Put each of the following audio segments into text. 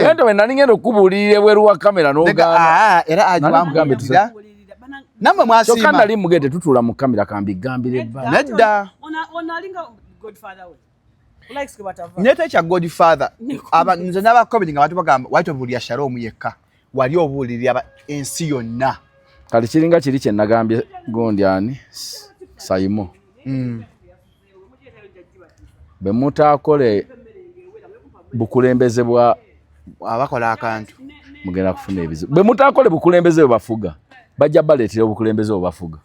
Wendo we nani ngendo kubulire bweru wa kamera n'ogamba. Era ajiwamgambe tuza. Namwe mwasima. Chokanda ali mugete tutula mu kamera kambigambire ba. Nedda. Ona linga Godfather we. Likes kubatava. Nete cha Godfather. Aba nze n'abakomedi nga batu bagamba wali obulya Shalom yekka. Wali obulira aba ensi yonna. Kali kiringa kiri kye nagambye gondi ani Saimo. Be mutakole bukulembeze bwa abakola akantu mugenda kufuna ebizibu. Be mutakole bukulembeze bafuga. Bajja baletera obukulembeze obafuga.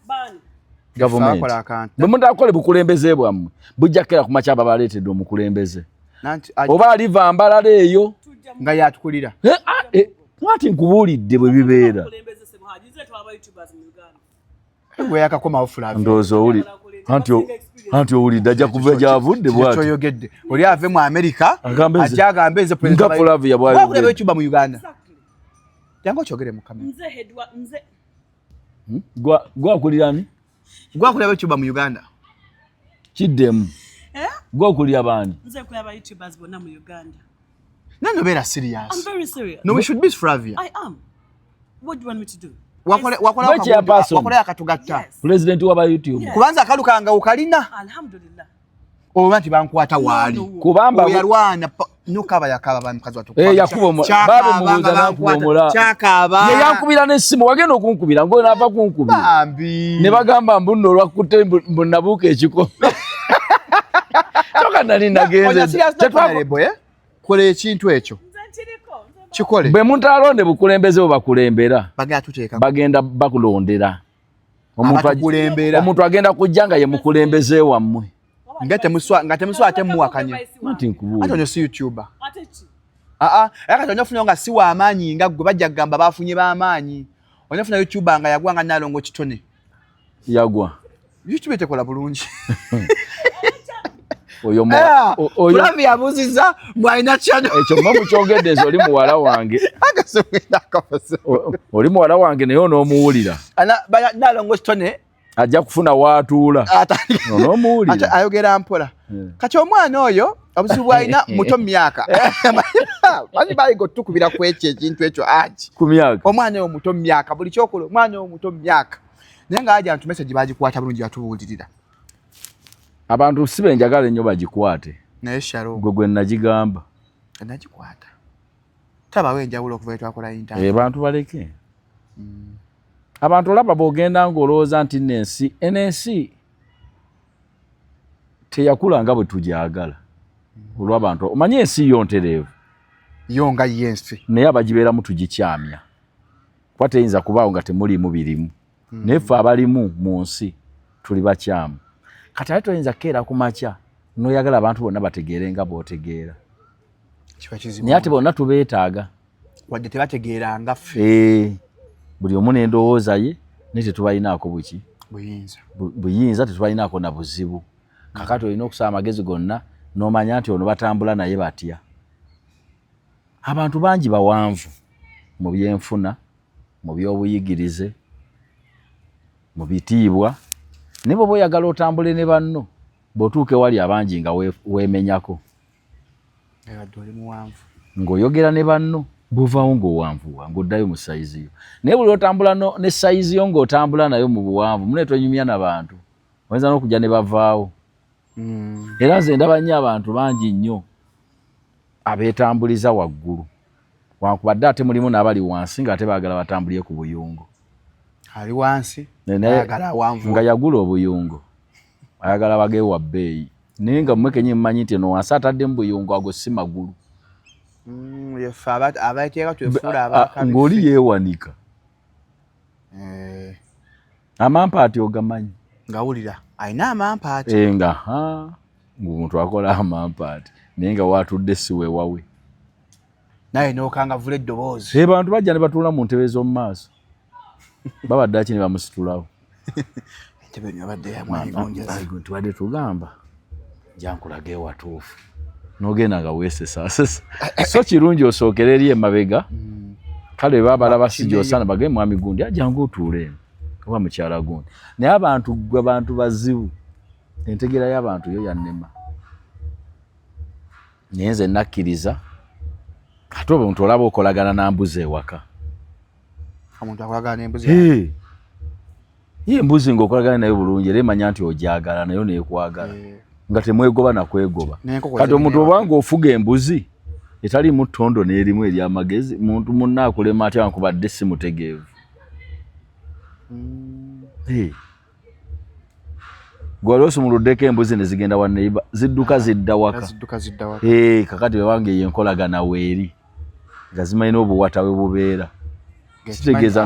Government. Abakola akantu. Be mutakole bukulembeze bwammwe. Bujja kera ku makyaba baletedde omukulembeze. Oba aliva mbala leeyo nga yatukulira. Mwati nkubulidde bwe bibeera. Gwe yakakoma ofula. Ndozo uli. Anti owulidde ajja kuva gy'avudde bw'ati. Kyoyogedde. Oli ave mu America, ajja agambeze president. Nga Flavia bw'ali. Wakuleba ekyuba mu Uganda. Jango kyogere mu kamera. Nze hedwa nze. Gwa kulira ni? Gwa kuleba ekyuba mu Uganda. Kiddemu. Gwa kulira bani? Nze kulaba YouTubers bonna mu Uganda. Nano beera serious. I'm very serious. No, we should be Flavia. I am. What do you want me to do? Wakola akatugatta. President wa YouTube. Kubanza akalukanga ukalina. Alhamdulillah. Oba nti bankwata wali. Kubamba yalwana nukaba yakaba bamukazi watu. Yakubo babe mubuza nakubomola. Chakaba. Ye yankubira n'essimu wagenda okunkubira ngo nava kunkubira. Bambi. Ne bagamba mbuno olwakutte mbunabuka ekiko. Toka nali nagenze. Kole ekintu ekyo. Chikole. Bwe muntu alonde bukulembeze obakulembera. Bagenda bakulondera. Omuntu agenda kujjanga ye mukulembeze wammwe. Ngate muswa ate muwakanya. Mati nkubula. Ate si YouTuber. Yakati onofuna nga si wa amaanyi nga gwe bajja gamba bafunye ba amaanyi. Onofuna YouTuber nga yagwanga nalongo kitone. Yagwa. YouTube tekola bulungi. Oyo Flavia yabuziza mwaina chano. Ekyo mwa mukyogedde oli muwala wange. Agasomera akafaso. Oli muwala wange naye onoomuwulira. Nalongo kitone. Ajja kufuna waatuula. Onoomuwulira. Ayogera mpola. Kati omwana oyo obuzibu bwalina muto mu myaka. Bali bayiga otukubira ku ekyo ekintu ekyo aji. Ku myaka. Omwana oyo muto mu myaka buli kyokola omwana oyo muto mu myaka. Naye nga ajja ntu message bagikwata bulungi atubuulirira. Abantu sibe njagala nnyo bagikwate. Naye Shalom. Gwe nagigamba. Nagikwata. Taba wenjawulo okuva etwakola internet. Bantu baleke. Abantu olaba bogenda ngolooza nti NNC teyakula nga bwe tujagala. Olw'abantu omanye ensi yonterevu. Yonga yensi. Naye abagibeeramu tugikyamya. Kwa teyinza kubaawo nga temulimu birimu. Naye ffe abalimu mu nsi tuli bakyamu. Kati ate oyinza keera ku makya n'oyagala abantu bonna bategeere nga b'otegeera. Naye ate bonna tubeetaaga. Wadde tebategeera nga ffe. Buli omu n'endowooza ye naye tetubalinaako buki? Buyinza tetubalinaako na buzibu. Kakati olina okusaba amagezi gonna n'omanya nti ono batambula naye batya. Abantu bangi bawanvu mu byenfuna, mu by'obuyigirize, mu bitiibwa. Ne bwe oyagala otambule ne banno bw'otuuke wali abangi nga weemenyako. Ng'oyogera ne banno buvaawo ng'owanvuwa ng'oddayo mu sayizi yo. Naye buli otambula ne sayizi yo ng'otambula nayo mu buwanvu mune tonyumya n'abantu. Oyinza n'okujja ne bavaawo. Era nze ndaba nnyo abantu bangi nnyo abeetambuliza waggulu. Wankubadde ate mulimu n'abali wansi ng'ate baagala batambulye ku buyungo. Ali wansi ayagala wanvu nga yagula obuyungo ayagala bagewa bbeeyi naye nga mmwe kenyi mmanyi nti no wansi atadde mu buyungo ago si magulu ng'oli yeewanika amampaati ogamanyi ngawulira alina amampaati nga omuntu akola amampaati naye nga waatudde si weewawe naye n'okangavula eddoboozi bantu bajja ne batuula mu ntebe z'omu maaso babadde aki ne bamusitulawo. Tubadde tugamba jankulage ewatuufu n'ogenda nga weesesasesa. So kirungi osookera eri emabega kale babalaba sigyosana bagende mwami gundi ajangu otuule eno oba mukyala gundi. Naye abantu gwe abantu bazibu entegera y'abantu yo yannema. Naye nze nakkiriza Kati omuntu olaba okolagana na mbuzi ewaka. Omuntu akolagana n'embuzi. Ye embuzi ng'okolagana nayo bulungi era emanya nti ogyagala nayo neekwagala. Nga temwegoba na kwegoba. Kati omuntu obanga ofuga embuzi etali mu ttondo n'erimu ery'amagezi, muntu munna akulema atya nkubadde si mutegeevu. Gwali osumuluddeko embuzi ne zigenda wa neiba zidduka zidda waka. Kakati wewange yenkolagana weeri nga zimanyi n'obuwata we bubeera. Kitegeeza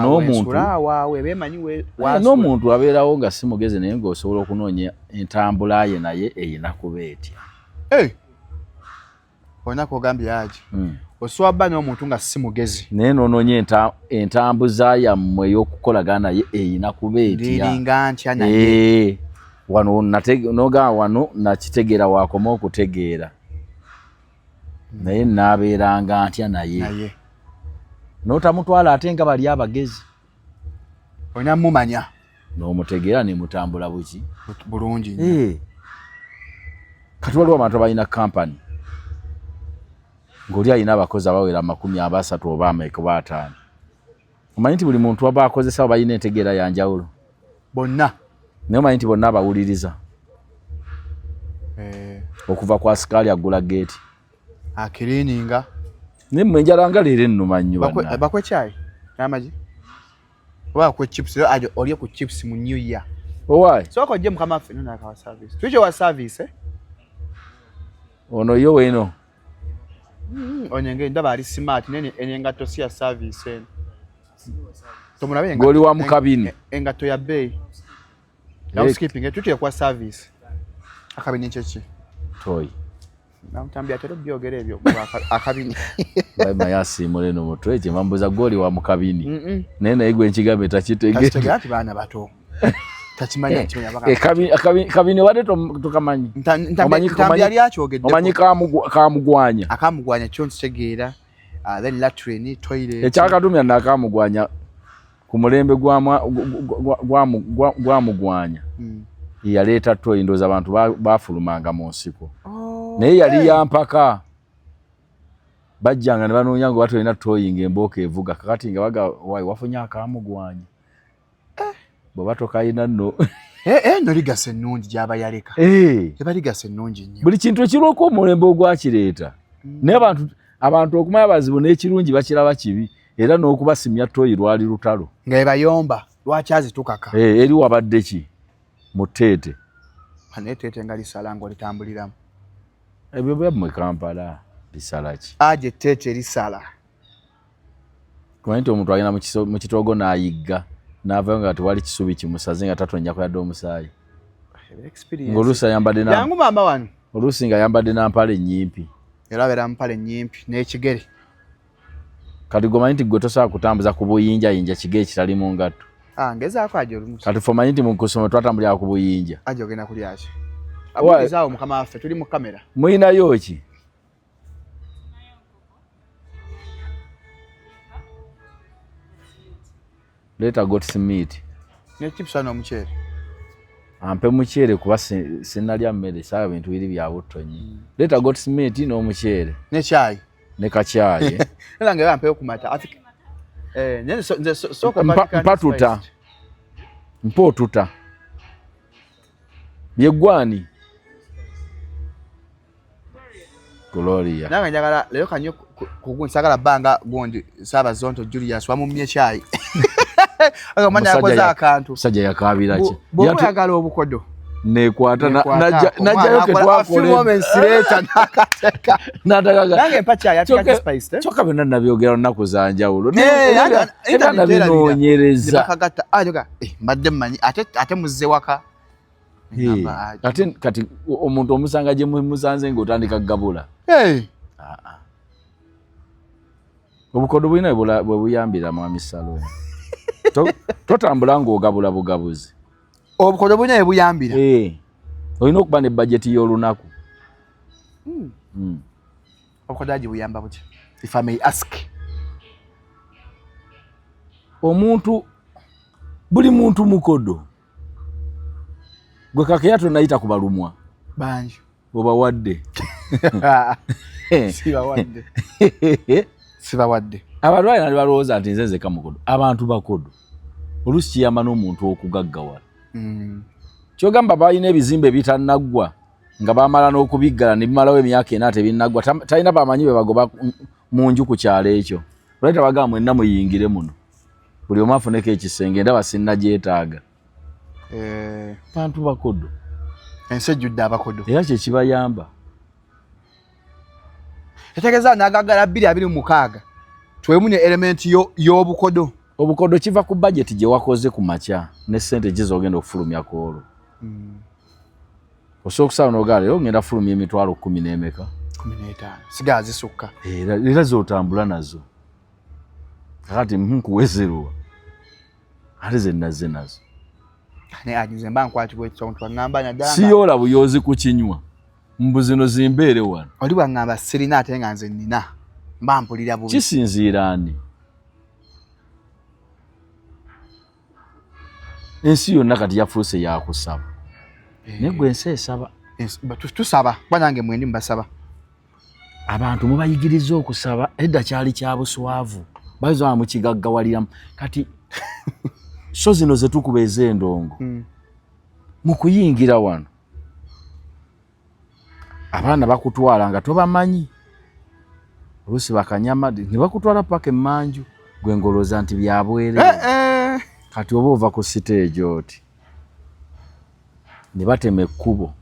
n'omuntu abeerawo nga si mugezi naye ng'osobola okunoonya entambula ye naye eyina kuba etya. Olina kugambye agi osobola bba n'omuntu nga si mugezi naye n'onoonya entambuza yammwe ey'okukolagana naye eyina kuba etya. Liringa ntya naye wano noga wano nakitegeera wakoma okutegeera naye naabeeranga ntya naye n'otamutwala ate nga bali abagezi olina mumanya n'omutegeera ne mutambula buki bulungi. Kati waliwo abantu abalina kampani ng'oli alina abakozi abawera 30 oba 5. Omanyi nti buli muntu aba akozesa aba alina entegeera ya njawulo bonna. Naye omanyi nti bonna abawuliriza okuva ku asikaali agula geeti akiriininga naye mmwe enjala nga leero ennuma nnyo banna. Bakwe chai n'amagi oba kwe chips olye ku chips mu new year. Owaayi sooka ojje mukama ffe nona akawa service tuche wa service ono yo weeno onyenge ndaba ali smart nene enengato si ya service eno tomulabe ngoli wa mukabini engato ya bay housekeeping tuche kwa service akabini chechi toy namtambia tero byogere ebyo akabini baba yasimule no mutwe je mambo za goli wa mukabini nene igwe nchigambe tachitege ati bana bato tachimanya kimenya baka kabini wade tukamanyi omanyi ali achogedde omanyi kamugwanya akamugwanya kyonse tegeera then latrine toilet ekyakatumya nakamugwanya ku mulembe gwamugwanya yaleeta toyi ndoza abantu bafulumanga mu nsiko naye yali yampaka bajjanga ne banoonya ngo batolina toyi ng'embooka evuga kakati nga baga wafunye akamugwanya bwe batokayina nno no ligasa ennungi gyaba yaleka eba ligasa ennungi nnyo buli kintu ekirwako omulembe ogwakireeta naye abantu okumanya bazibu n'ekirungi bakiraba kibi era n'okubasimya toyi lwali lutalo nga ebayomba lwaki azitukaka eri wabadde ki mu tteete aneeteete nga lisala ng'olitambuliramu ebyo byammwe Kampala lisala ki aje tteete lisala kumanyi nti omuntu alina mu kitoogo n'ayigga n'avayo nga tewali kisubi kimusaze nga tatonnya kuyadde omusaayi ng'oluusi ayambadde yangu maama wano oluusi nga ayambadde nampala ennyimpi era abeera mpala ennyimpi n'ekigere kati gomanyi nti gwe tosobola kutambuza ku buyinjayinja kigere kitali mu ngatto ngezaako aje olumu kati fe omanyi nti mu kusoma twatambulira ku buyinja aje ogenda kulyaki abulizaawo mukama waffe tuli mu kamera muyinayo ki leeta gotsmeat nechipusa n'omuceere ampe muceere kuba sinalya mmere saawa bintu biri bya buttonyi leeta gotsmeat n'omuceere nekyayi ne kakyayi era nga bampeyo kumata afika nze soko mpatuta mpotuta byegwani Gloria nanga njagala leero kanyo kugunsagala banga gondi saba zonto Julius wamumye chai akamanya akoza akantu sajja yakabira ki yagala obukodo nekwata najjayo ke twakole moments later nakateka natakaga nange empacha yatika spice choka bena nabyogera nnaku za njawulo era nabinoonyereza nakagata ajoga mbadde manyi ate muzze waka ate kati omuntu omusanga gye musanze ng'otandika gabula obukodo bulina bwe buyambira mwami Salome totambula ng'ogabula bugabuzi obukodo bulina bwe buyambira olina okuba ne budget y'olunaku obukodo agi buyamba butya if I may ask omuntu buli muntu mukodo gwe kakeyato nayita ku balumwa banji obawadde si bawadde sibawadde abalwayi nali balowooza nti nze nzeka mukodo abantu bakodo oluusi kiyamba n'omuntu okugaggawala kyogamba balina ebizimbe bitanaggwa nga bamala n'okubiggala ne bimalawo emyaka ena tebinaggwa talina bamanyi be bagoba mu nju ku kyalo ekyo olweta bagamba mwenna muyingire muno buli omu afuneko ekisenge ndaba sinna gyetaaga bantu bakodo ensi ejjudde abakodo era kyekibayamba etegeeza nagagala 226 twemu ne elementi y'obukodo obukodo kiva ku budget gye wakoze ku makya ne ssente gizogenda okufulumya koolo osobola okusala n'ogala leero ngenda fulumya emitwalo 10 n'emeka 15 sigala zisukka era zotambula nazo kakati nkuwezerwa ate zennaze nazo ne ajuze mba nkwatibwa ekisonto wangamba naddala siyola buyozi ku kinywa mbu zino zimbeere wano oli wangamba sirina ate nga nze nnina mba mpulira bubi kisinziira ani ensi yonna kati yafuuse yakusaba naye gwe ensi esaba tusaba kuba nange mwendi mbasaba abantu mubayigiriza okusaba edda kyali kya buswavu bayinza mukigaggawaliramu kati so zino zetukuba ez'endongo mu kuyingira wano abaana bakutwala nga tobamanyi oluusi bakanyama ne bakutwala paka emmanju gwe ngolooza nti byabwere kati oba ova ku siteegi oti ne batema ekkubo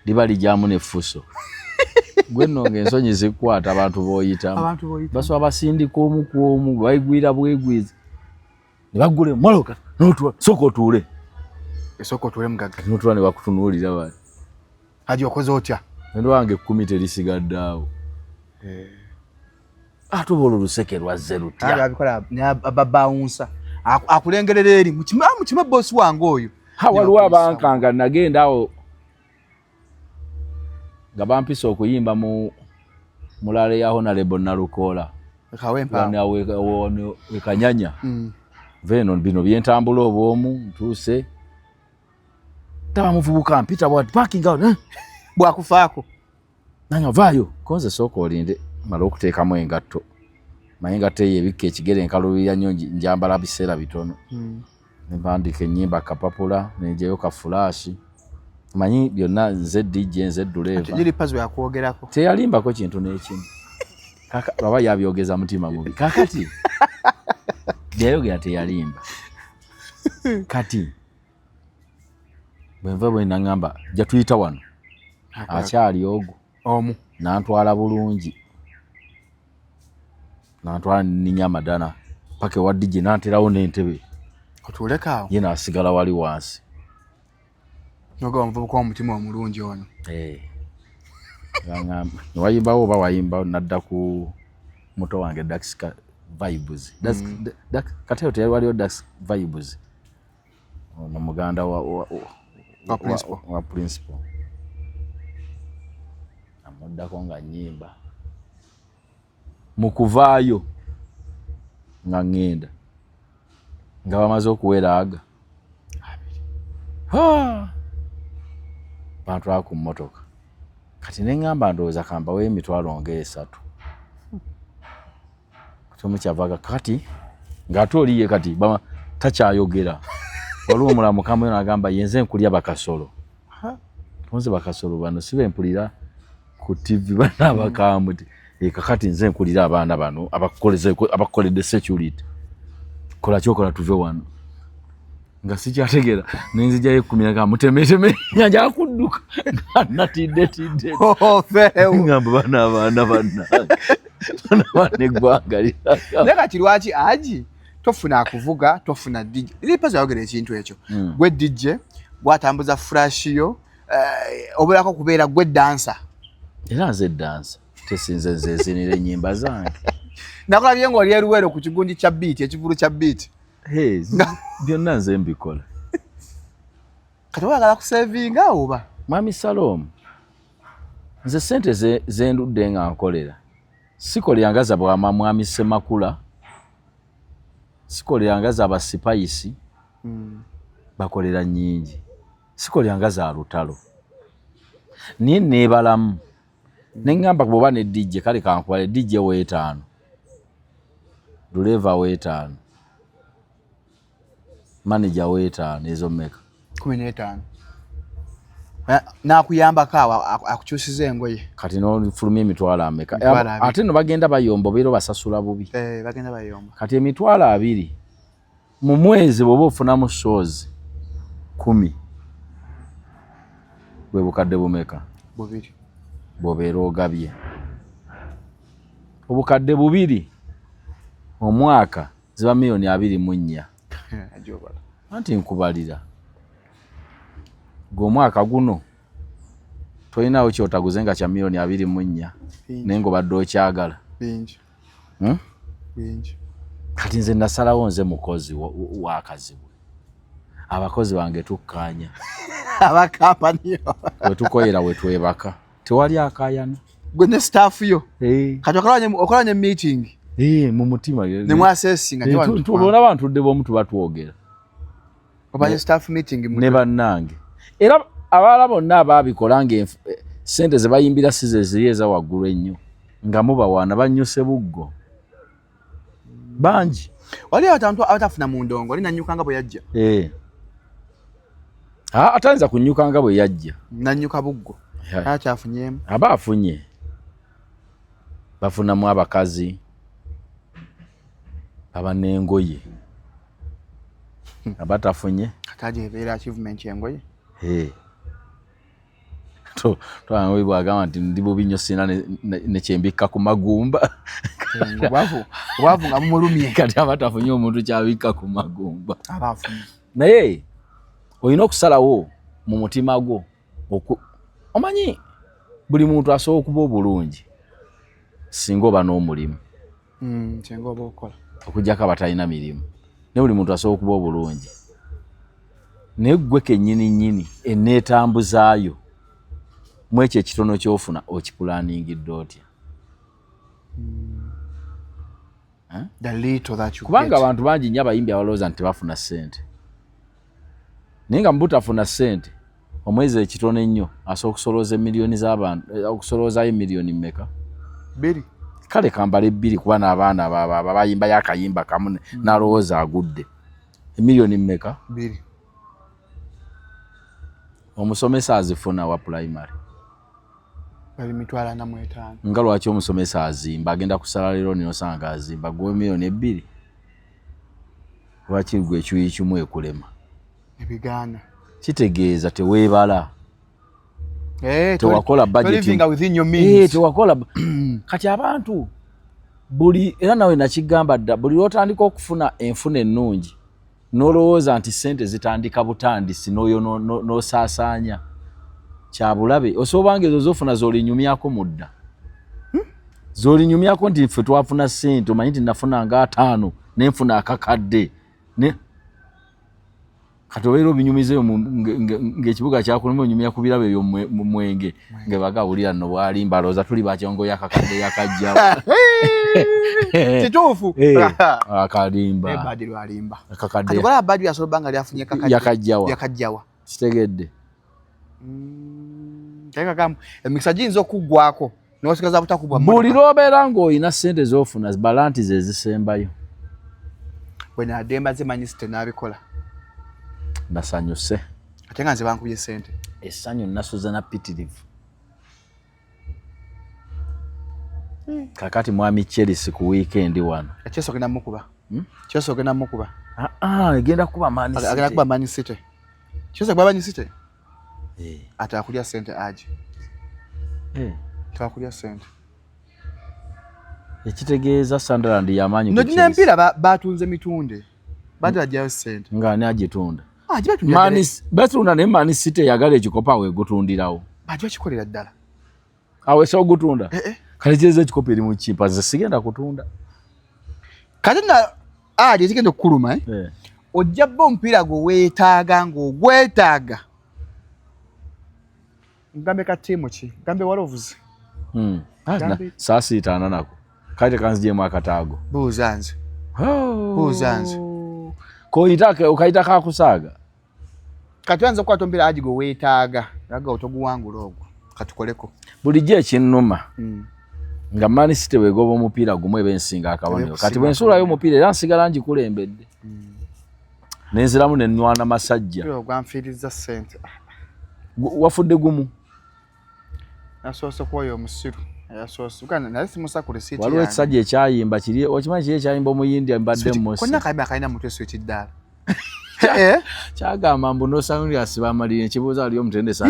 liba lijaamu n'effuso gwe nno ng'ensonyi zikwata abantu b'oyitamu basobola basindika omu ku omu bayigwira bwegwizi ne baggula emmoloka sooka otuule esooka otuule mugagga notuula ne bakutunuulira bati haji okoze otya endo wange 10 terisigadde awo ate oba olwo luseke lwazze lutya abikola babawunsa akulengerera eri mukima boosi wange oyo waliwo abankanga nagenda awo nga bampisa okuyimba mu mulale ya Honorable Nalukoola wekanyanya veno bino byentambula obwomu ntuuse taba muvubuka mpita bwati parking out bwakufaako nanya vaayo konze sooka olinde mala okuteekamu engatto manyi engatto eyo ebikka ekigere enkalubirira nnyo njambala biseera bitono nempandika ennyimba kapapula nenjeyo ka flash manyi byonna nze DJ nze Duleva jiri pazo yakwogerako teyalimbako kintu n'ekimu kaka baba yabyogeza mutima mubi kakati byayogera teyalimba kati bwenva bwe nangamba jatuyita wano akyali ogwo omu nantwala bulungi nantwala ninyamadana paka wa DJ nanterawo n'entebe otulekaawo ye naasigala wali wansi noga omuvubuka omutima omulungi ono ngamba wayimbawo oba wayimbawo nadda ku muto wange Dax Vibes Kateo teyali waliwo Dax Vibes ono muganda wa principal amuddako nga nnyimba mu kuvaayo nga ngenda nga bamaze okuweraaga bantwala ku mmotoka kati neŋŋamba ndowooza kambawo emitwalo nga 3 tomukyavaga kati ng'ate oliye kati takyayogera waliwo omulamu kamu nagamba yenze nkulya bakasolo tonze bakasolo bano si bempulira ku TV bana abakamu kakati nze nkulira abaana bano abakoledde security kola kyokola tuve wano nga sikyategera nenzijjayo 10 nga mutemeteme nyanja akudduka natidde ngamba bana abaana banna neggwanga naye kati lwaki aji tofuna akuvuga tofuna DJ lipaza yogera ekintu ekyo gwe DJ bwatambuza flash yo obulako kubeera gwe dancer era nze dancer tesinze nzezinira ennyimba zange nakulabye ng'oli eruwero ku kigundi kya beat ekivulu kya beat byonna nze mbikola kati oyagala kusevinga oba Mwami Salom nze sente zendudde nga nkolera sikolyanga bwa Mwami Semakula sikolyanga za basipayisi bakolera nnyingi sikolyanga za lutalo niye neebalamu neŋŋamba bw'oba ne DJ kale kankubale DJ w'etaano Duleva w'etaano. Manager w'etaano ezo mmeka? 15. Nakuyamba kawa akukyusiza engoye. Kati n'olufulumya emitwalo ameka? Ate no bagenda bayomba obeera basasula bubi. Bagenda bayomba. Kati emitwalo 2 mu mwezi bw'oba ofunamu shows 10 bwe bukadde bumeka? 2. Bw'obeera ogabye obukadde 2 omwaka ziba milioni 24. Anti nkubalira gw'omwaka guno tolinawo kyotaguze nga kya milioni 24 naye ng'obadde okyagala. Bingi. Bingi. Kati nze nasalawo nze mukozi w'akazibu. Abakozi bange tukkaanya. Abakampani wetukoyera wetwebaka tewali akayana. Gwe ne staff yo. Kati okolanye meeting. Mu mutima ne mwasesinga ne wantu. Tubona abantu tudde bomu tubatwogera. Obanye staff meeting ne bannange. Era abalala bonna ababikola nga sente ze bayimbira size ziri eza waggulu ennyo nga mubawaana bannyuse buggo bangi. Wali abantu abatafuna mu ndongo ali nanyuka nga bwe yajja. Atanza kunyuka nga bwe yajja. Nanyuka buggo. Akyafunyemu. Aba afunye. Bafunamu abakazi. Abanengoye. Abatafunye. Kataje ebeera achievement yengoye. Twange bwagamba nti ndi bubinyo sina ne kyembikka ku magumba. Wavu nga mumulumye. Kati abatafunye omuntu kyabikka ku magumba. Abafunye. Naye olina okusalawo mu mutima gwo omanyi buli muntu asobola okuba obulungi singa oba n'omulimu. Singa oba okola. Okujjako abatalina mirimu. Naye buli muntu asobola okuba obulungi. Naye ggwe kennyini enneetambuzaayo mu ekyo ekitono ky'ofuna okipulaaningidde otya? Kubanga abantu bangi nnyo abayimbi abalowooza nti tebafuna ssente. Naye nga mubutafuna ssente omwezi ekitono ennyo asobola okusolooza emiliyoni z'abantu okusoloozayo emiliyoni mmeka? 2. Kale kambale 2 kuba n'abaana bayimba yakayimba kamu n'alowooza agudde. Emiliyoni mmeka? 2. Omusomesa azifuna wa primary. Bali mitwala na 5. Nga lwaki omusomesa azimba agenda kusala leero n'osanga azimba gwe miliyoni 2? Lwaki gwe ekiyi kimu ekulema? Ebigaana. Kitegeeza teweebala. Tewakola budget. Living within your means. Tewakola. Kati abantu buli era nawe nakigamba dda buli lwotandika okufuna enfuna ennungi n'olowooza nti ssente zitandika butandisi n'oyo n'osaasaanya kyabulabe osobola nga ezo zofuna z'olinyumyako mudda. Z'olinyumyako nti ffe twafuna ssente omanyi nti nafuna nga 5 n'enfuna akakadde kati obeera obinyumizeyo ng'ekibuga kyakulema onyumya ku birabo ebyo mu Mwenge nga bagawulira nno bwalimba alowooza tuli bakyongo yakakadde yakajjawa. Kituufu. Akalimba. Badru alimba. Akakadde. Kati wala Badru yasoba nga lyafunye yakajjawa. Kitegedde. Teka kamu emikisa jinzo kuggwako n'osigaza butakubwa. Buli lw'obeera ng'olina ssente z'ofuna balanti ze zisembayo. Bwe nademba zimanyi site n'abikola. Nasanyuse. Ate nga nze bankubye ssente. Essanyu nasuza na pitirivu. Kakati mwami Chelsea ku weekend wano. Chelsea ogenda mukuba. Chelsea ogenda mukuba. Egenda kuba Man City. Agenda kuba Man City. Chelsea kuba Man City. Atakulya ssente aje. Atakulya ssente. Ekitegeeza Sunderland yamanyi ku Chelsea. N'empira batunze mitunde. Badajjayo ssente. Ngani agitunda. Batunda ne Man City yagala ekikopa we gutundirawo. Bajo kikolera ddala. Awe so gutunda. Kale kyeze ekikopa eri mu chipa sigenda kutunda. Kati na zigenda okukuluma ojja bbo omupiira gwe weetaaga ng'ogwetaaga. Ngambe ka tiimu ki? Ngambe Wolves. Saa 6 nako. Kale kanzijemu akataago. Buuzanze. Buuzanze. Ukaita kakusaaga. Kati wanza okukwata omupiira aji gwe weetaaga. Yaga otoguwangula ogwo. Katukoleko. Bulijjo ekinnuma. nga Man City wegoba omupiira gumu ebensinga akabonero kati bwensuulayo omupiira era nsigala ngikulembedde nenziramu nenwana masajja ogwanfiiriza ssente wafudde gumu nasoose kwoyo omusiru yasoose naye simusaku risiiti waliwo ekisajja ekyayimba kiri okimanyi kiri ekyayimba omuyindi mbadde mmosi konna kayimba akalina mutwe switi ddaala kyagamba mbu nosawundi asiba amaliri ekibuuza ali omutendesi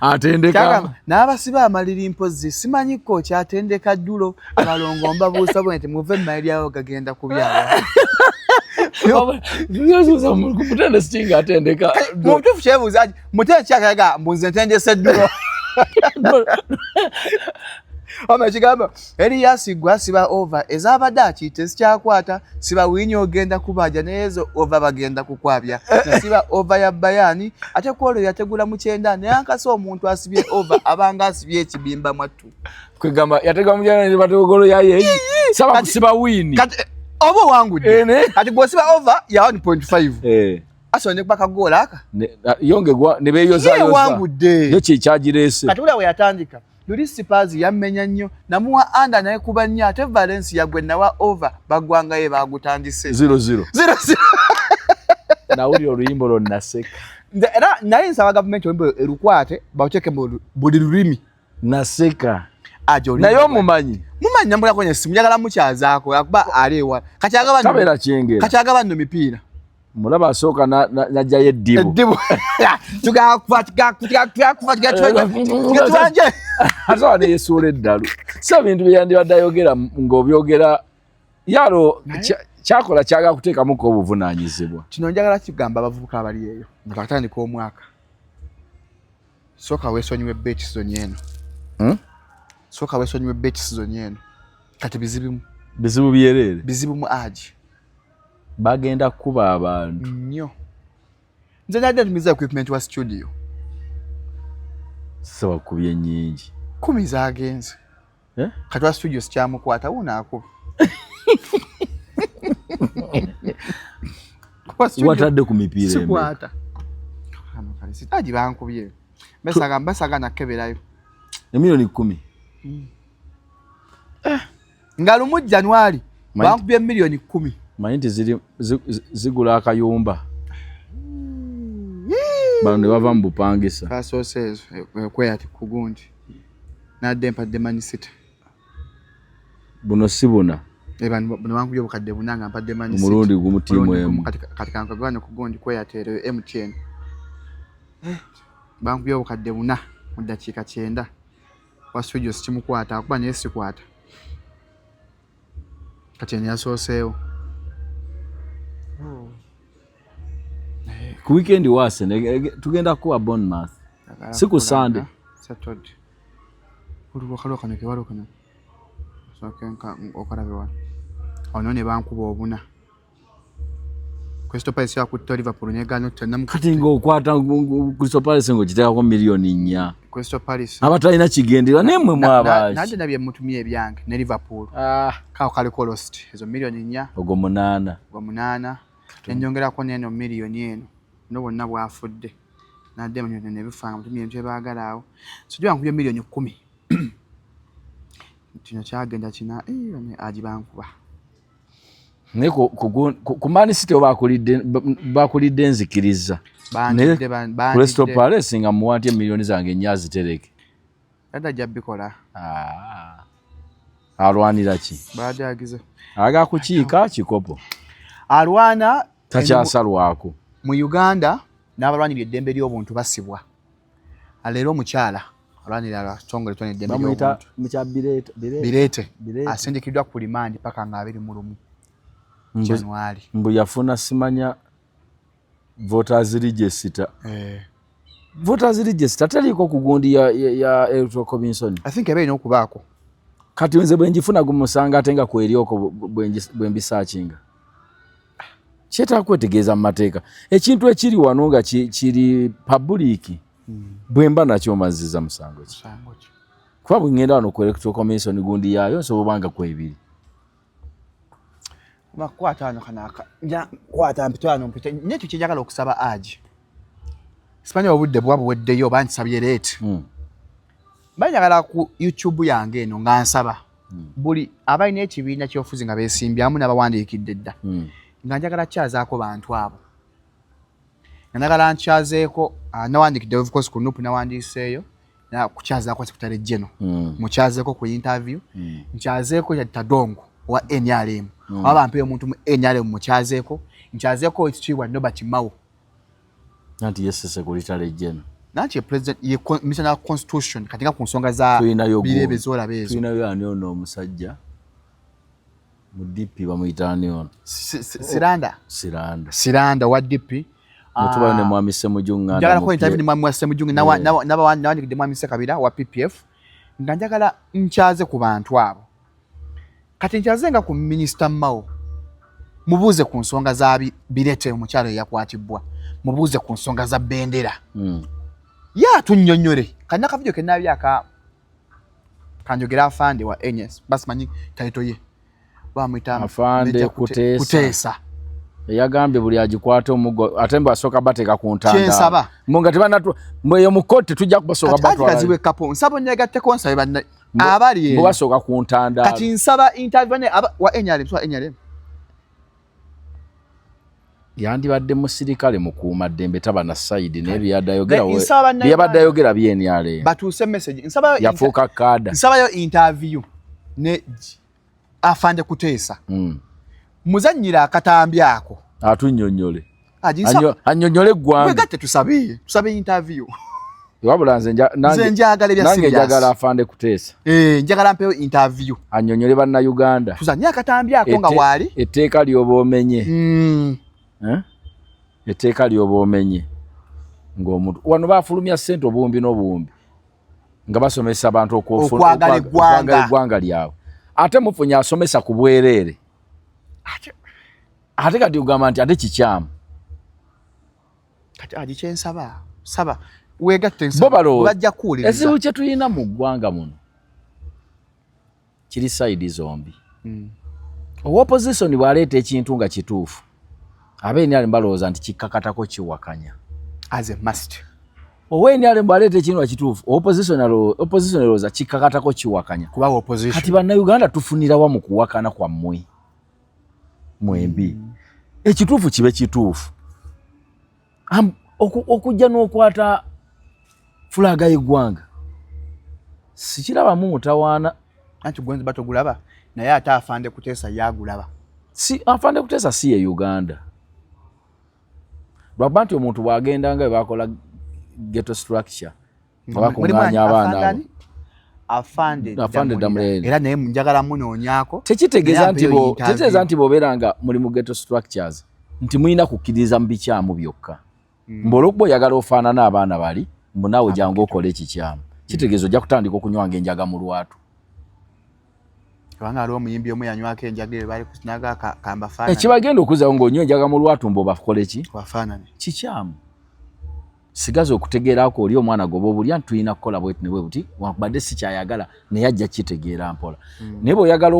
atendeka n'abasiba amaliri mpozi simanyiko kyatendeka ddulo abalongo mbabuusa bwe nti muve mmayiri awo gagenda kubyala mutendesi kinga atendeka mutuufu kyebuuza ti mutendesi kyakayaga mbunze ntendese ddulo Oma ekigamba Elias gwa siba over ezabadde akiyite sikyakwata siba winyi ogenda kubaja nezo over bagenda kukwabya siba over ya Bayani ate kwolo yategula mu 9 naye ankasa omuntu asibye over abanga asibye ekibimba mwattu kwegamba yategula mu jana batogolo yaye saba siba wini obo wangu ati gwa siba over ya 1.5 aso ne baka gola aka yonge gwa ne beyoza yoza wangu de yo kyajirese kati ula we yatandika Lulisi Pazi yammenya nnyo namuwa anda naye kuba nnyo ate Valence yagwe nawa over bagwanga ye bagutandise 0-0 nawuli oluyimbo lonnaseka era naye nsaba gavumenti oluyimbo erukwate bawuteeke buli lulimi naseka ajo naye omumanyi nambula kwenye simu njagala mukyazaako yakuba alewa kakyagaba nno mipiira mulaba asooka najjayo eddibu ate wane yesuula eddalu so bintu byeyandibadde ayogera ng'obyogera yalo kyakola kyagala kuteekamuko obuvunaanyizibwa kino njagala kigamba abavubuka abali eyo nga bakatandika omwaka sooka weesonyiwe bet season eno sooka weesonyiwe bet season eno kati bizibu byerere bizibu mu aji bagenda kuba abantu nnyo nze nadde tumiza equipment wa studio sawa kubye nyingi 10 zagenze kati wa studio sikyamukwata wunaako watadde ku mipiira sikwata aji bankubye mbesaga nakeberayo emiliyoni 10 nga lumu January bankubye miliyoni 10 manyi nti zigula akayumba bano ne bava mu bupangisa kasoseezo kweyati kugundi nadde mpadde Man City buno si buna buno bankubye obukadde buna nga mpadde Man City omulundi gumu tiimu emu kati kankagwana kugundi kweyateereyo MTN bankubye obukadde buna mu ddakiika 9 wa studio sikimukwata akuba naye sikwata kati eno yasooseewo ku weekend wase tugenda kuwa Bournemouth siku Sunday Saturday uliwo kaloka ne kewalo kana so kenka okarabe wana ono ne bankuba obuna Crystal Palace yakutta Liverpool ne gano tena kati ng'okwata Crystal Palace ngo kiteekako miliyoni 4 Crystal Palace abatalina kigendera nemwe mwabaaki nanje nabye mutumye ebyange ne Liverpool kawo kali lost ezo miliyoni 4 ogwo 8 enyongerako neno miliyoni eno no bonna bwafudde nadde manyone ne bifanga mutumye ebyo baagala awo sijja nkubye miliyoni 10 kino kyagenda kina ne ajibankuba ne ku Man City bakulidde nzikiriza Crystal Palace nga muwatye miliyoni zange 4 zitereke dada jabbikola alwanira ki baadagize aga kukiika kikopo alwana takyasalwako mu Uganda n'abalwanira eddembe ly'obuntu basibwa alero omukyala alwanira tongole tone eddembe ly'obuntu Birete asendekiddwa ku limandi paka nga 21 January mbu yafuna simanya voters register voters register teliko ku gundi ya Electoral Commission I think ebe inokubaako kati nze bwenjifuna gumusanga atenga kwerioko bwembisaachinga kyeta kwetegeeza mu mateeka ekintu ekiri wano nga kiri public bwemba nakyo mazziza musango ki kuba bwengenda wano ku Electoral Commission gundi yaayo nsobanga kwebiri makwatano kanaka nja kwata mpitano mpite nyetu kijagala okusaba aji Spanya obudde bwabo weddeyo bansabye late banyagala ku YouTube yange eno nga nsaba buli abalina ekibiina ky'ofuzi nga beesimbyamu n'abawandiikidde dda nga njagala kyazaako bantu abo nga njagala nkyazeeko nawandiikidde of course ku Nuupu nawandiiseeyo kukyazaako sekretary general mukyazeeko ku interview nkyazeeko Tadongo wa NRM oba bampeeyo omuntu mu NRM mukyazeeko nkyazeeko ekitiibwa Nobert Mao nanti ye secretary general nanti president ye commissioner constitution katika ku nsonga za birebe zola bezo tuyinayo ani ono omusajja mu DP bamuyitaani ono Siranda wa DP mutuba ne mwami Ssemujunga njagala ko interview ni mwami Ssemujunga n'abawandikidde mwami Ssekabira wa PPF nga njagala nkyaze ku bantu abo kati nkyazenga ku minister Mao mubuuze ku nsonga za birete omukyalo yakwatibwa mubuuze ku nsonga za bendera ya tunnyonnyole kana kavideo ke nabyaka kanjogera afande wa NS basi manyi taito ye bamwita afande kuteesa yagambye buli agikwata omugo atemba asoka bateka ku ntanda munga tebana mweyo mukote tujja kubasoka batwa kaziwe kapo nsabo nyagatte konsa banna abali bo basoka ku ntanda kati nsaba interview wa NRM yandibadde musirikale mukuuma ddembe taba na side ne byabadayogera byenyale batuse message nsaba yafuuka kada nsaba yo interview ne afande kuteesa muzanyira akatambi ako atunnyonnyole annyonnyole eggwanga gatte tusabe interview wabula nze njagala ebya nange njagala afande kuteesa njagala mpeyo interview annyonnyole bannayuganda tuzanyira akatambi ako nga wali etteeka lyoba omenye etteeka lyoba omenye ng'omuntu wano bafulumya ssente obuwumbi n'obuwumbi nga basomesa abantu okwagala eggwanga lyabwe ate mufunye asomesa ku bwereere ate kati ugamba nti ate kikyamu kati agikyensaba saba wegatte bajja kuwuliriza ezibu kye tulina mu ggwanga muno kiri sayidi zombi opposition bw'aleeta ekintu nga kituufu abeeni balowooza nti kikkakatako kiwakanya as a must oweeni bw'aleeta ekintu nga kituufu opposition erowooza kikkakatako kiwakanya kuba opposition kati bannayuganda tufunira wa mu kuwakana kwammwe mwembi ekituufu kibe kituufu okujja n'okwata fulaga y'eggwanga sikirabamu mutawaana anti gwenzi batogulaba naye ate afande kuteesa yagulaba si afande kuteesa si ye Uganda lwaba nti omuntu bw'agenda nga bakola ghetto structure bakuŋŋaanya abaana abo afande Damulele era naye njagala munoonyaako tekitegeeza nti bw'obeera nga muli mu ghetto structures nti muyina kukkiriza mu bikyamu byokka mbolokuba oyagala ofaanana abaana bali munaawe jangu okola ekikyamu kitegeeza ojja kutandika okunywanga enjaga mu lwatu kubanga aliwo omuyimbi omu yanywako enjaga bali kunaga kambafaanani ekibagenda okuzawo ng'onywa enjaga mu lwatu mbo bakole ki wafaanani kikyamu sigaza okutegeerako oli omwana goba obulya tulina kukola bweti ne bwe buti wakubadde sikyayagala naye ajja kitegeera mpola naye bw'oyagala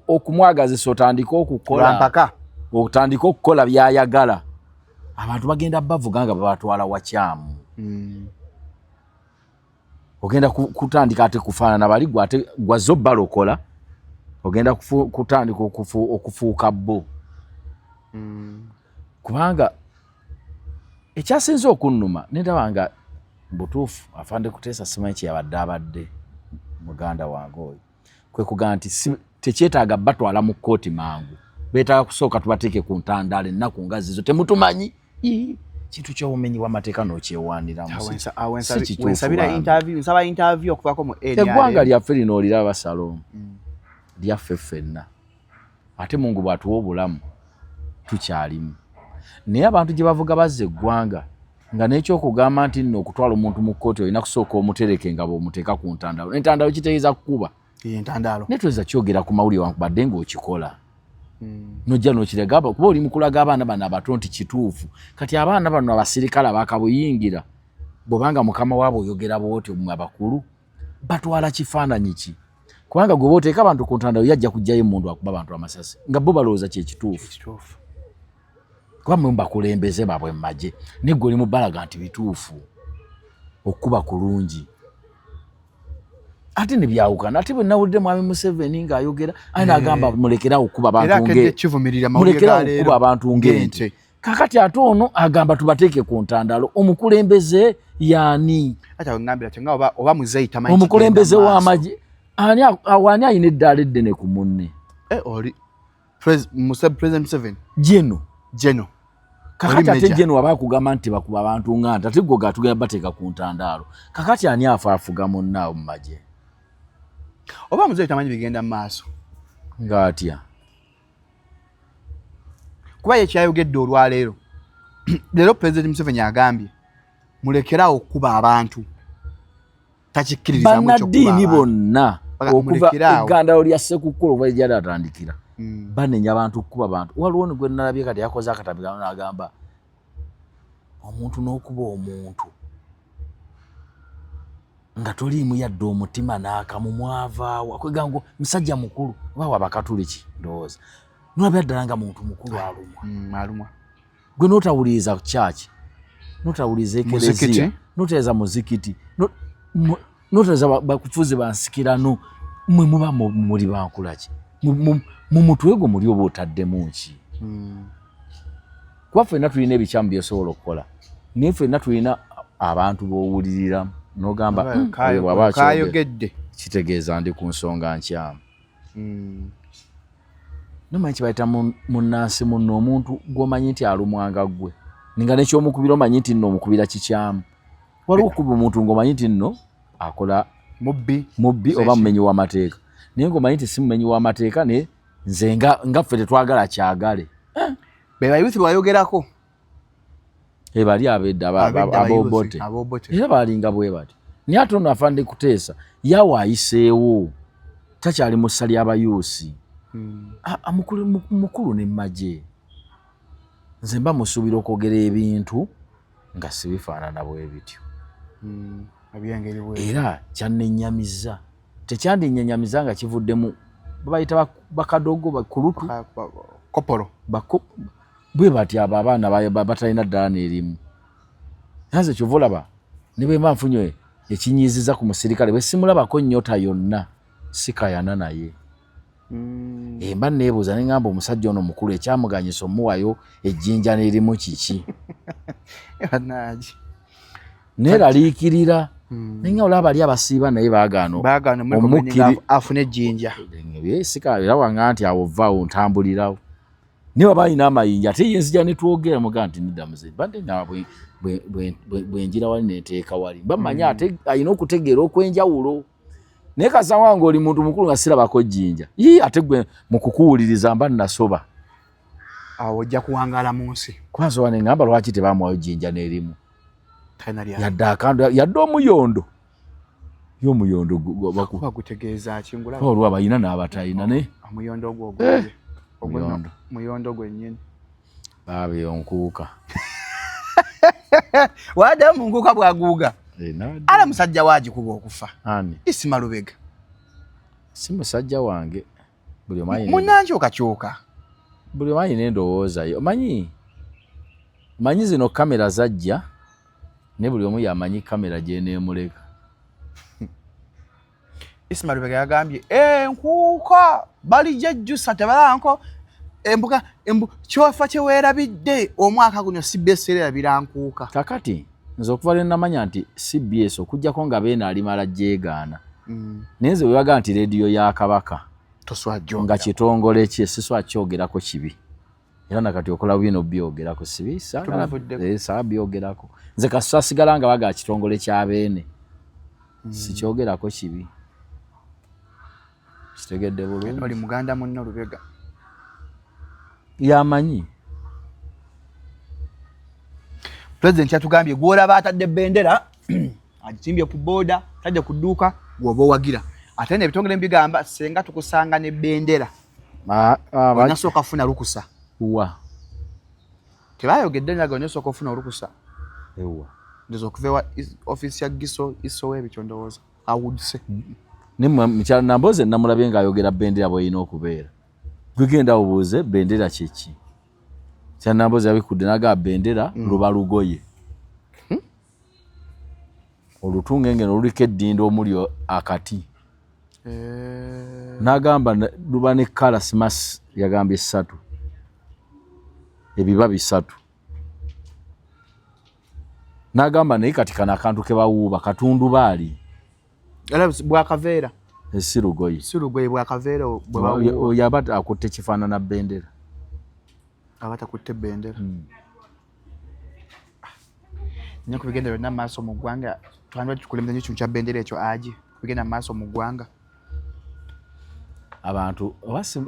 okumwagazisa otandika okukola by'ayagala abantu bagenda bavuga nga babatwala wakyamu ogenda kutandika ate kufaanana bali ate gwazzo balokola ogenda kutandika okufuuka bo kubanga ekyasinze okunnuma nendaba nga butuufu afande kuteesa simanyi kyeyabadde muganda wange oyo kwe kugamba nti tekyetaaga batwala mu kkooti mangu beetaaga kusooka tubateeke ku ntandaala ennaku nga zizo temutumanyi kintu ky'obumenyi bw'amateeka n'okyewaaniramu nsaba interview okuvako mu eggwanga lyaffe lino oliraba Salome lyaffe ffenna ate Mungu bw'atuwa obulamu tukyalimu naye abantu gye bavuga bazza eggwanga nga n'ekyokugamba nti nno okutwala omuntu mu kkooti olina kusooka omutereke nga bw'omuteeka ku ntandaalo entandaalo kitegeeza kukuba naye toyinza kyogera ku mawulire wankubadde ng'okikola nojja n'okiraga kuba oli mukulaga abaana bano abato nti kituufu kati abaana bano abasirikale abakabuyingira bw'obanga mukama waabwe oyogera bw'otyo mu abakulu batwala kifaananyi ki kubanga gwe booteeka abantu ku ntandaalo yajja kujjayo emmundu akuba abantu amasasi nga bo balowooza kyekituufu kuba mwe bakulembeze babwe mu magye naye gwe oli mu balaga nti bituufu okuba kulungi ate ne byawukana ate bwe nawulidde mwami Museveni ng'ayogera ayina agamba mulekerawo okuba abantu ng'ente kakati ate ono agamba tubateeke ku ntandalo omukulembeze yaani oba muzeyi tamanyi omukulembeze w'amagye ani ayina eddaala eddene ku munne oli President Museveni Geno kakati ate Geno waba akugamba nti bakuba abantu ng'ante ate gwe gatugenda bateeka ku ntandaalo kakati ani afaafuga munnaawo mu magye oba muzeyi tamanyi bigenda mu maaso ng'atya kuba ye kyayogedde olwaleero leero President Museveni agambye mulekerawo okuba abantu takikkiririzaamu bannaddiini bonna okuva eggandalo lya Ssekukkulu oba ejjali atandikira banenya abantu okuba abantu waliwo ne gwe nalabye kati yakoze akatabi n'agamba omuntu n'okuba omuntu nga toliimu yadde omutima n'akamu mwavaawo akweganga musajja mukulu oba wabakatuliki ndowooza nolabira ddala nga muntu mukulu alumwa gwe n'otawuliriza kyaki n'otawuliriza ekereziya n'otawuliriza muzikiti n'otawuliriza bakufuzi bansikirano mwe muba muli bankulaki mu mutwe gwo muli oba otaddemu ki kuba ffenna tulina ebikyamu byesobola okukola naye ffenna tulina abantu b'owuliriramu n'ogamba kayogedde kitegeeza ndi ku nsonga nkyamu nomanyi kibayita munnansi munno omuntu gw'omanyi nti alumwanga ggwe ninga nekyomukubira omanyi nti nno omukubira kikyamu waliwo okuba omuntu ng'omanyi nti nno akola mubbi oba mumenyi w'amateeka naye ng'omanyi nti si mumenyi w'amateeka ne nze nga ffe tetwagala kyagale be bayuthi bayogerako bali abedda abobote era balinga bwe bati naye ate ono afande kuteesa yawe ayiseewo takyali mu ssa ly'abayuusi mukulu ne mmagye nze mba musuubira okwogera ebintu nga sibifaanana bwe bityo era kyannenyamiza tekyandinyenyamiza nga kivuddemu babayita bakadogo bakulutu kopolo bwe bati abo abaana batalina ddala n'erimu nanze kyova olaba ne bwe mba nfunye ekinyiiziza ku musirikale bwe simulabako nnyota yonna sikayana naye mba neebuuza ne ngamba omusajja ono mukulu ekyamuganyisa omuwayo ejjinja n'erimu kiki neeraliikirira nenga olaba bali abasiiba naye baagaana omukkiri afune ejjinja era wanga nti awo vaawo ntambulirawo naye waba alina amayinja ate yenzija ne twogera mugaa nti nidda muzeyi badde nawe bwenjira wali neteeka wali bamanya ate alina okutegeera okwenjawulo naye kasa wange oli muntu mukulu nga sirabako jjinja ate gwe mu kukuwuliriza mba nasoba awo ojja kuwangaala mu nsi kwanza wane ngamba lwaki tebamuwayo jjinja n'erimu yadde akandu yadde omuyondo y'omuyondo bagutegeeza kingula olwo abayina n'abatalina ne omuyondo ogwo muyondo gwennyini baabe onkuuka wadde munkuuka bwaguuga ala musajja waagikuba okufa ani Isima Lubega si musajja wange buli omanyi munankyukakyuka buli omanyi n'endowooza yo omanyi zino kamera zajja ne buli omu yamanyi kamera gyeneemuleka Isima Lubega yagambye enkuuka balijja jjusa tebalanko embuga kyofa kyeweerabidde omwaka guno CBS erabira nkuuka kakati nze okuva lwe namanya nti CBS okujjako nga beena alimala gyegaana naye nze webaga nti rediyo ya Kabaka nga kitongole kye siswa kyogerako kibi era nakati okola bino byogerako sibi saa byogerako nze kasita sigala nga baga kitongole kya beene sikyogerako kibi kitegedde bulungi oli muganda munno Lubega yamanyi President yatugambye gwolaba atadde bendera agitimbye ku boda tajja ku dduuka gwoba owagira ate n'ebitongole mbigamba senga tukusanga ne bendera onasooka kufuna lukusa tebayogedde nyaga onasooka kufuna olukusa ndoza okuva office ya Giso isowe ebityo ndowooza awudise mukyala Namboze namulabye ng'ayogera bendera bw'erina okubeera gwegenda obuuze bendera kyeki kyala Namboze yabikudde naga bendera luba lugoye olutunga engeno luliko eddindo omuli akati N'agamba luba ne Christmas yagambye 3 ebiba 3 n'agamba naye kati kana akantu ke bawuuba katundu baali bwakaveera sirugoyi bwakaveera oyo aba akutte kifaanana bendera abatakutte bendera nnyo kubigenda byonna mu maaso mu ggwanga twandibadde tukulembeza nnyo kintu kya bendera ekyo agi kubigenda mu maaso mu ggwanga abantu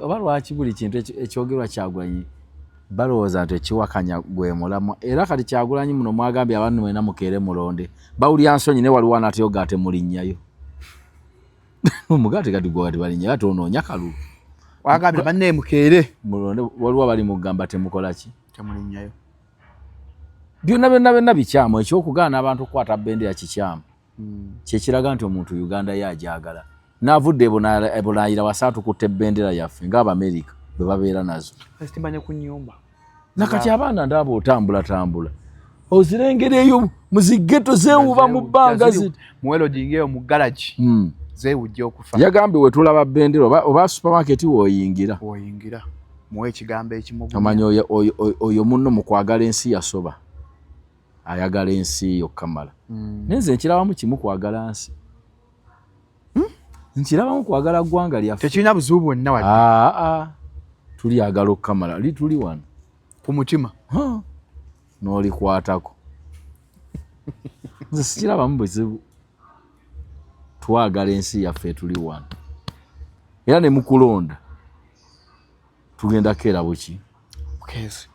oba lwaki buli kintu ekyogerwa Kyagulanyi balowooza nti ekiwakanya gwe mulamu era kati Kyagulanyi muno mwagambye abantu mwena mukeere mulonde bawulya nsonyi ne waliwo anatyo gaate mulinnyayo omugate kati gwe balinnya ate onoonya kalulu wagambye banne mukeere mulonde waliwo bali mugamba temukola ki temulinnyayo byonna bikyamu ekyokugaana abantu okukwata bendera kikyamu kyekiraga nti omuntu Uganda yajagala n'avudde ebonayira wasaatu kutte bendera yaffe ng'Abamerika bwe babeera nazo sitimanye ku nnyumba nakati abaana ndaaba otambula ozirengereyo muzigeto zeewuba mu bbanga muwelodingeyo mu garagi zeewujja okufa yagambye wetulaba bendera oba supermarket woyingira muwe ekigambo ekimu omanyi oyo munno mu kwagala ensi yasoba ayagala ensi yokkamala nenze nkirabamu kimu kwagala nsi nkirabamu kwagala ggwanga lyaffe tekirina buzibu bwonna wadde tulyagala okkamala tuli wano ku mutima n'olikwatako nze sikirabamu buzibu twagala ensi yaffe tuli wano era ne mukulonda tugenda keera buki bukeezi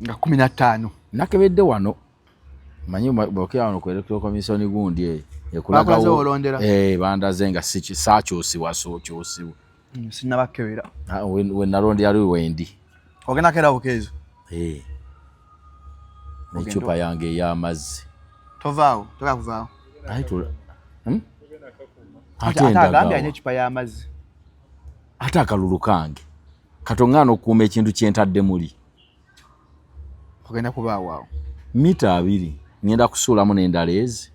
nga 15 nakebedde wano manyi bokera wano ku electoral commission gundi ekulagawo bandaze nga saakyusibwa sookyusibwa sinnabakebera we nalondi yali wendi ogenda keera bukeezi necupa yange ey'amazzi tovaawo toka kuvaawo ate agambye alina ecupa y'amazzi ate akalulu kange katoŋŋaana okukuuma ekintu kyentadde muli ogenda kubaawo awo mita 2 ngenda kusuulamu n'endala ezi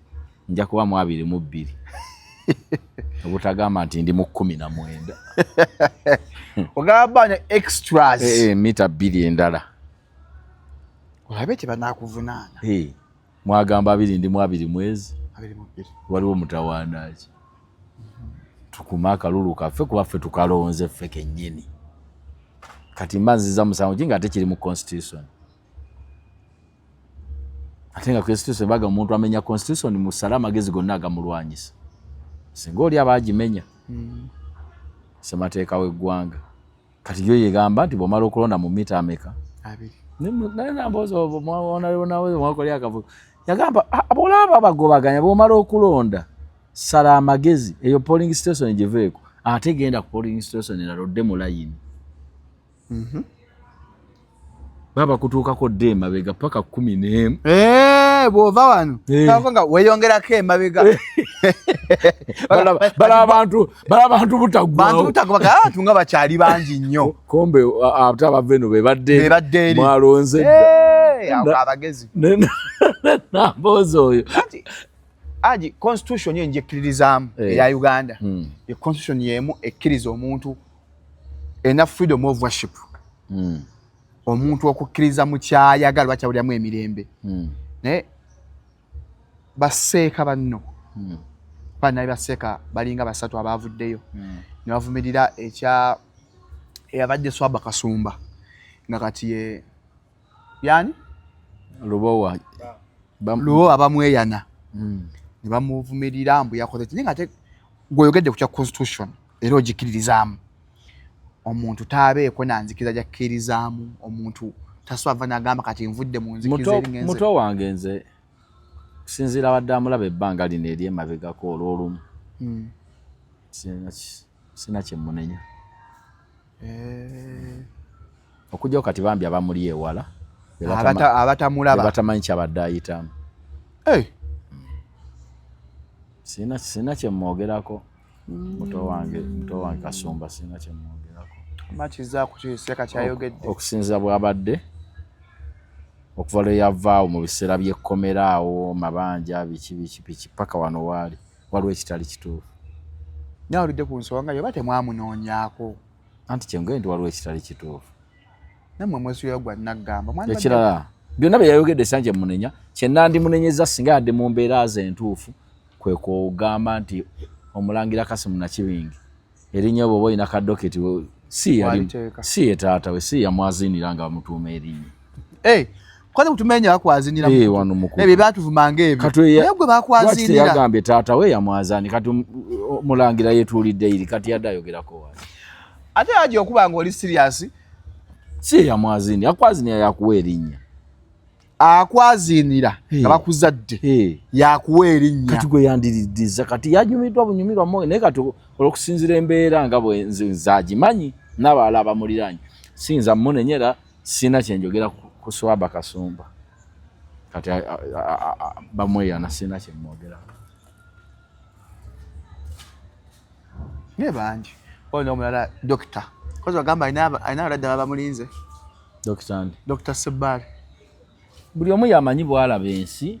nja kuba mu 22 obutagamba nti ndi mu 19 ogamba ne extras mita 2 endala olabe kye banaakuvunaana mwagamba 2 ndi mu 2 mwezi waliwo mutawaanaki tukuma akalulu kaffe kuba ffe tukalonze ffe kennyini kati mbanziza musango kinga ate kiri mu constitution ate nga constitution baga omuntu amenya constitution musala amagezi gonna agamulwanyisa singa oli abagimenya semateeka w'eggwanga kati yo yegamba nti bw'omala okulonda mu mita ameka 2 naye nambozo mwakolya akavuyo yagamba abolaba bagobaganya bw'omala okulonda sala amagezi eyo polling station giveeko ate genda ku polling station eralodde mu layini baba kutuukako dde emabega paka 11 bw'ova wano nga weeyongerako emabega bala abantu butagwawo abantu nga bakyali bangi nnyo kombe ate abava eno bebadde mwalonze abagezi nambozi oyo agi constitution yo njekkiririzaamu eya Uganda ye constitution yemu ekkiriza omuntu ena freedom of worship omuntu okukkiriza mu kyayagala bakyawuliramu emirembe naye baseeka banno banaye baseeka balinga 3 abaavuddeyo ne bavumirira eyabadde Swaba Kasumba nga kati ye yani Lubowa bamweyana ne bamuvumirira mbu yakoze naye nga ate gweyogedde ku kya constitution era ogikiririzaamu omuntu taabeeko nanzikiza gyakkirizaamu omuntu taswava n'agamba kati nvudde mu nzikiza eringenze muto wange nze kusinziira wadde amulaba ebbanga lino eri emabegako olw'olumu sina kyemunenya okujjao kati bambi abamuli ewala abatamulaba batamanyi kyabadde ayitamu sina kyemwogerako muto wange Kasumba sina kyemwogerako makiza kukiseeka kyayogedde okusinziira bwabadde okuva lwe yavaawo mu biseera by'ekkomera awo mabanja biki paka wano waliwo ekitali kituufu nawe olidde ku nsonga yo bate mwamunoonyaako anti kyengende waliwo ekitali kituufu nammwe mwesuyayo gwa naggamba ekirala byonna bye yayogedde Sanje Munenya kyenandimunenyeza singa yadde mu mbeera ze entuufu kwe kugamba nti omulangira Kasimu Nakibinge erinnya bw'oba olina kadoketi si ye taata we si yamwazinira nga bamutuuma erinnya kwaze mutumenya bakwazinira wano mukulu ebyo byatuvumanga ebyo naye gwe bakwazinira yagambye taata we yamwazani kati mulangira yetuulidde iri kati yadde ayogerako wali ate yaje okuba nga oli serious si yamwazini akwazinira yakuwa erinnya akwazinira nga bakuzadde yakuwa erinnya kati gwe yandiriddiza kati yanyumiddwa bunyumirwa moyo naye kati olw'okusinzira embeera nga bwe nzagimanyi n'abalala abamuliranye sinza munenyera sina kyenjogera ku Swaba Kasumba kati bamweyana sina kyemwogera ne bangi ono omulala dokita kozi bagamba alina abalwadde abamulinze Dr. Sebali buli omu yamanyi bwalaba ensi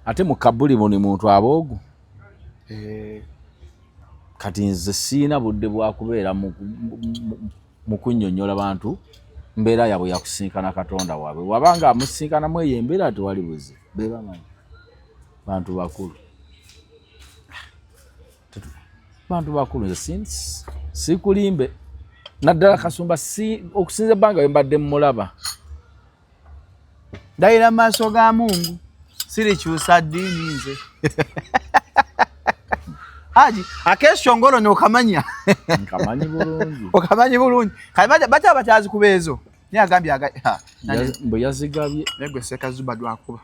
ate mu kabuli buni muntu aboogu kati nze siina budde bwakubeera mu kunnyonnyola bantu mbeera yabwe yakusinkana Katonda waabwe wabanga amusinkanamu eyo embeera tewali buze bebamanyi bantu bakulu nze sikulimbe naddala Kasumba okusinza ebbanga bwe mbadde mmulaba ndayira mu maaso ga Mungu sirikyusa ddiini nze Haji akeshongolo n'okamanya okamanyi bulungi kale bata abatazi kubeezo naye agambye mbu yazigabye naye gwe Seeka Zuba dwakuba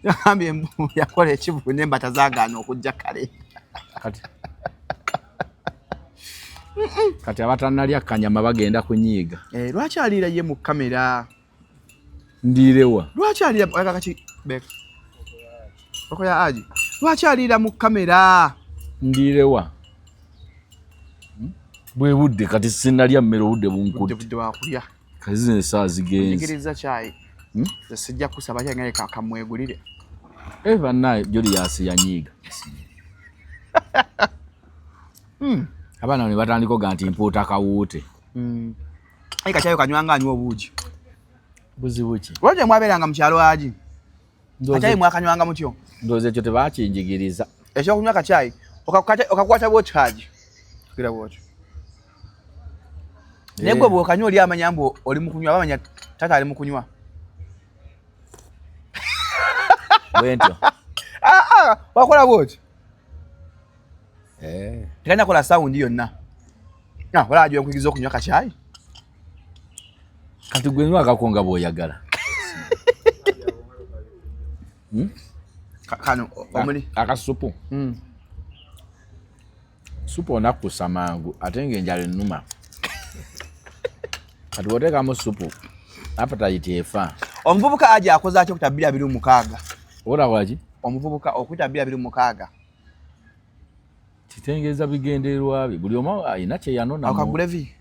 yagambye mbu yakola ekivu n'embata zaagaana okujja kale kati abatannalya kanyama bagenda kunyiiga lwaki aliira ye mu kamera ndiirewa lwaki aliira kaki beka okoya Haji lwaki aliira mu kamera ndiirewa bwe budde kati sinalya mmere obudde bunkudde wakulya kati zino essaawa zigenze njigiriza kyayi sijja kusaba kyangaye kakamwegulire bannaye Julius yanyiiga abaana ne batandika oga nti mpuuta kawuute ayi kakyayo kanywanga anywa obuugi buzibu ki lwaki mwabeeranga mu kyalo Haji akyayi mwakanywanga mutyo ndowooza ekyo tebakinjigiriza ekyokunywa kakyayi okakwata bwoti Haji gira bwoti naye gwe bw'okanywa oli amanya mbu oli mu kunywa bamanya taata ali mu kunywa bwentyo wakola bwoti tekanya kola sawundi yonna wala ajo nkwigiza okunywa kakyayi kati gwe nywa akakonga bw'oyagala kano omuli akasupu supu onakusa mangu ate ng'enjala ennuma kati bw'oteekamu supu appetite efa omuvubuka Haji akoze atya okuta 226 olaba ki omuvubuka okuta 226 kitengeeza bigendererwa bye buli omu alina kye yanona akagulevi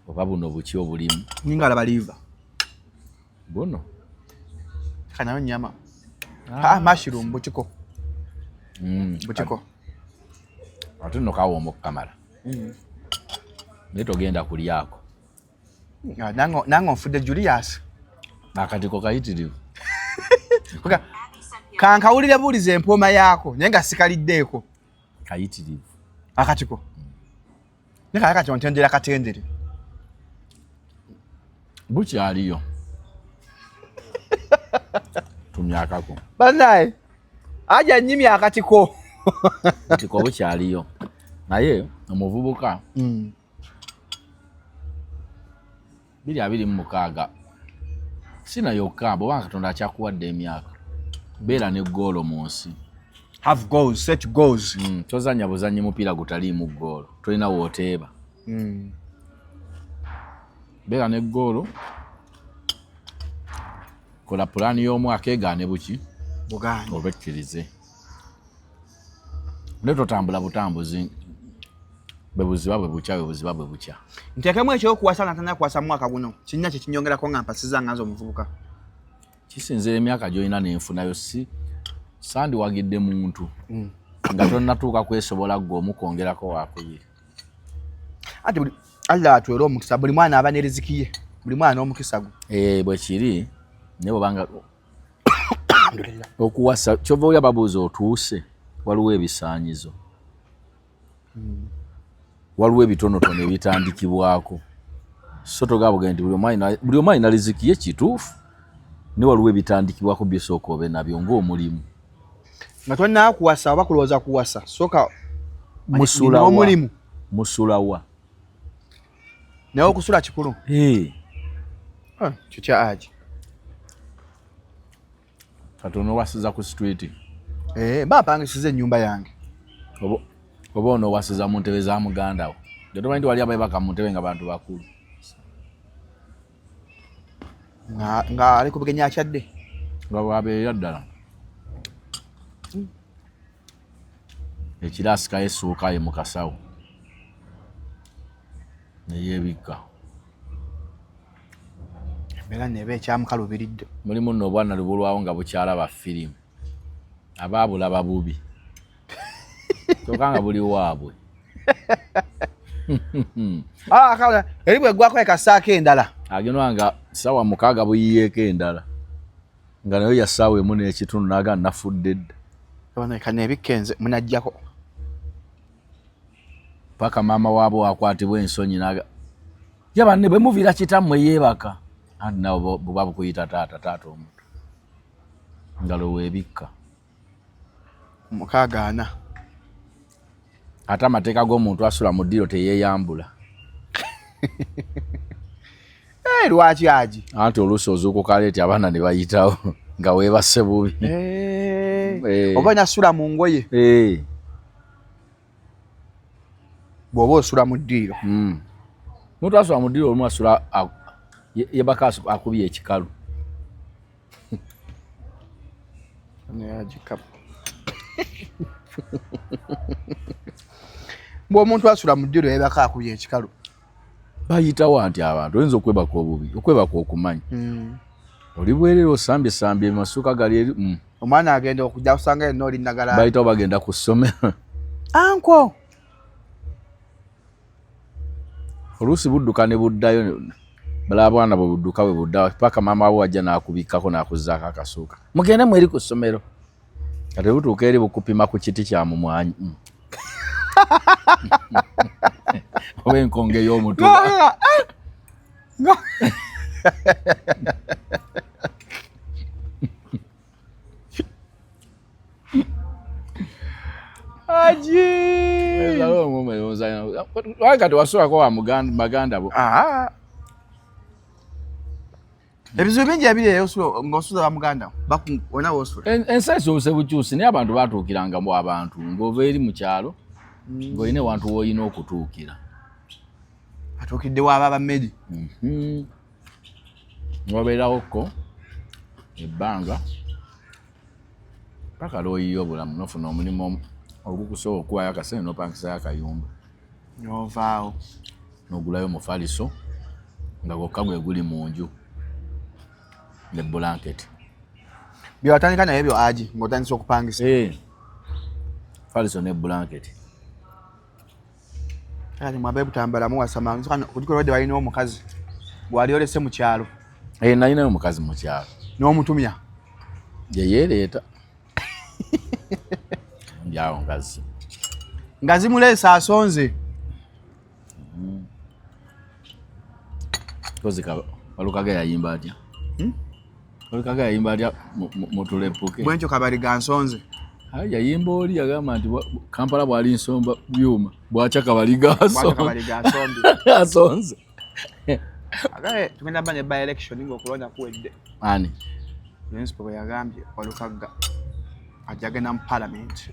oba buno buki obulimu ninga alaba liva buno kanayo nyama mushroom butiko butiko ate nno kawooma okukamala naye togenda kulyako nange onfudde Julius akatiko kayitirivu kankawulire buuliza empooma yaako naye nga sikaliddeeko kayitirivu akatiko ne kale kati ontendera katendere bukyaliyo tumyakako bannaye aja nnyimya akatiko katiko bukyaliyo naye omuvubuka 226 sina yokka bw'oba Katonda akyakuwadde emyaka beera ne ggoolo mu nsi have goals set goals tozanya buzanyi mupiira gutaliimu ggoolo tolina wooteeba beera ne ggoolo kola pulaani y'omwaka egaane buki buganda obekkirize ne totambula butambuzi bwe buziba bwe bukya bwe buziba bwe bukya nteekemu ekyokuwasa natanya kuwasa mu mwaka guno kinnya kye kinyongerako nga mpasiza nganza omuvubuka kisinzira emyaka gy'olina n'enfunayo si sandiwagidde muntu nga tonnatuuka kwesobola gwe omukwongerako wakubiri. Ate Allah atwera omukisa buli mwana aba ne riziki ye. Buli mwana omukisa gwe. Bwe kiri naye bw'obanga okuwasa kyova oli ababuuza otuuse waliwo ebisaanyizo. Waliwo ebitonotono ebitandikibwako. So togaba nti buli omu alina riziki ye kituufu. Ne waliwo ebitandikibwako byosooka obe nabyo ng'omulimu. Nga tonna kuwasa oba kulowooza kuwasa. Sooka musulawa. Omulimu. Musulawa. Naye okusula kikulu. Kyo kya Aji. Katono wasiza ku street. Bapangisiza ennyumba yange. Oba ono wasiza mu ntebe za muganda wo. Jotomanyi nti wali abayebaka mu ntebe nga bantu bakulu. Nga ali kubigenya akyadde. Nga bwabeera ddala. Ekirasika yesuuka ye mu kasawo. Ne yeebikka. Embeera neeba ekyamukalubiridde. Mulimu nno obwana lubulwawo nga bukyalaba firimu. Abaabulaba bubi. Kyokka nga buli waabwe. Eri bweggwako ekasaako endala. Agenwa nga ssaawa 6 buyiyeeko endala. Nga nayo ya ssaawa emu n'ekitundu n'aga nafudde dda. Kano ebikkenze munajjako. Paka maama waabo akwatibwa ensonyi n'aga yabanne bwe muviira kitammwe yeebaka. Anti nawe buba bukuyita taata omuntu. Ngalo weebikka. 6 Ate amateeka g'omuntu asula mu ddiro teyeeyambula. Lwaki Aji? Anti oluusi ozuukuka leeti abaana ne bayitawo nga weebase bubi. Oba nasula mu ngoye. Bw'oba osula mu ddiiro. Omuntu asula mu ddiiro olumu asula yeebaka akubye ekikalu. Bw'omuntu asula mu ddiiro yeebaka akubye ekikalu. Bayitawo anti abantu oyinza okwebaka obubi okwebaka okumanyi. Oli bwerere osambye masuka gali eri. Omwana agenda okujja kusanga yenna oli nagala. Bayitawo bagenda ku ssomero. Anko. Oluusi budduka ne buddayo bala abwana bwe budduka bwe buddayo paka maama we wajja n'akubikkako n'akuzzaako akasuuka. Mugende mweri ku ssomero. Kati butuuka eri bukupima ku kiti kya mumwanyi. Oba enkonge y'omutuba. Aji. Kati wasulako wa maganda bo. Ebizibu bingi ebiri ng'osula wa muganda wonna w'osula. Ensi ekyuse bukyusi naye abantu batuukiranga mu abantu ng'ova eri mu kyalo ng'olina ewantu w'olina okutuukira. Atuukidde waaba bammedi. Ng'obeerawokko ebbanga paka lw'oyiye obulamu n'ofuna omulimu ogukusobola okuwaayo akasente n'opangisayo akayumba. N'ovaawo. N'ogulayo mufaliso nga gwokka gwe guli mu nju ne bulanketi. Bye watandika naye byo Aji ng'otandisa okupangisa. Faliso ne bulanketi. Kati mwabe butambala muwasama kujikola wadde walina omukazi bwali olese mu kyalo. Nalinayo omukazi mu kyalo. N'omutumya. Ye yeereeta. Ndyawo ngazi. Nga zimuleesa asonze. Kozika Walukaga yayimba atya? Walukaga yayimba atya mutulepuke. Bwenkyo kabali gansonze. Yayimba oli yagamba nti Kampala bwali nsomba byuma bwacha kabali gaso. Asonze. Agaye tugenda bane by election ng'okulonda kuwedde. Ani? Principal yagambye Walukaga ajagenda mu parliament.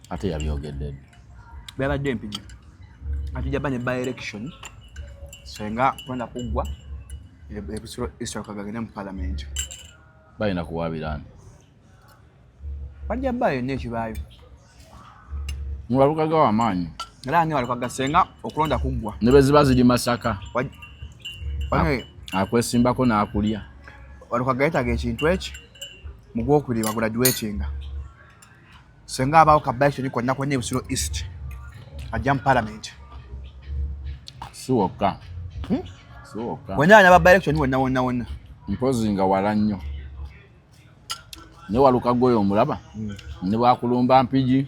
Ate yabyogedde. Byabadde empiji. Atujja bane by election. Senga kwenda kugwa ebisiro isokagagene mu parliament. Balina kuwabirana. Bajja bayo n'ekibaayo. Walukaga w'amaanyi. Era ani Walukaga senga okulonda kugwa. Ne bwe ziba ziri Masaka. Akwesimbako n'akulya. Walukaga yeetaga ekintu eki mu gwokubiri baguladuwetinga. senga abawo ka election konna kwenye Busiro East ajja mu parliament siwoka wanyanya ba election wonna mpozi nga wala nnyo ne waluka goyo omulaba ne bakulumba mpiji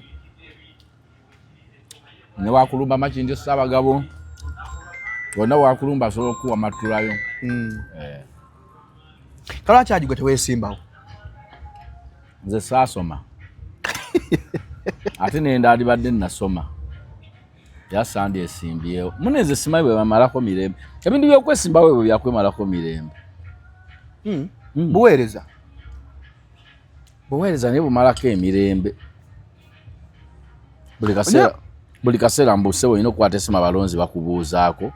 ne wakulumba Makindye Ssaabagabo wonna wakulumba asobola okuwa matulayo kala kyaji gwe teweesimbawo nze saasoma ate nenda alibadde nasoma yasandi esimbyewo muneze simayi bwe bamalako mirembe ebintu byokwesimbawo bwe byakwemalako mirembe buweereza naye bumalako emirembe buli kaseera mbuse olina okukwata esimu abalonzi bakubuuzaako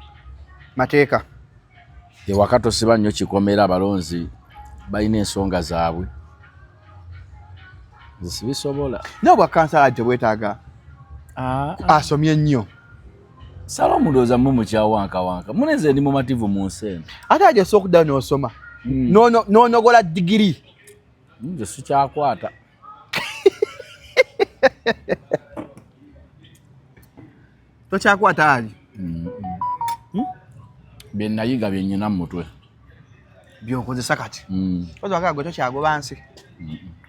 mateeka ewaka tosiba nnyo kikomera abalonzi balina ensonga zaabwe nze sibisobola naye bwa kansala tebwetaaga asomye ennyo sala omulowooza mmwe mukyawankawanka muneze ndi mumativu mu nsi eno ate agyesa okuddayo n'osoma n'onogola digiri nze sikyakwata tokyakwata ali bye nayiga bye nnyina mu mutwe by'okozesa kati ozwagala gwe tokyagoba nsi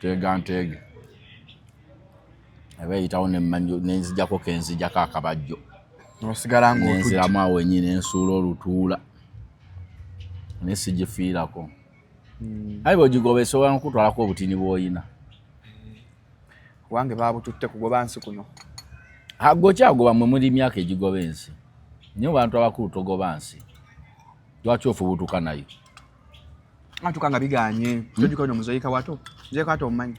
teega nteege aba eyitawo nenzijjako kenzijjako akabajjo osigala ng'enziramu awo ennyini ensuula olutuula naye sigifiirako aye bw'ogigoba esobola n'okutwalako obutini bw'oyina wange baabututte kugoba nsi kuno gwe okyagoba mwe muli myaka egigoba ensi naye bantu abakulu togoba nsi lwaki ofubutuka nayo atuka nga biganye tojikono muzoyika wato nzeko ate omumanyi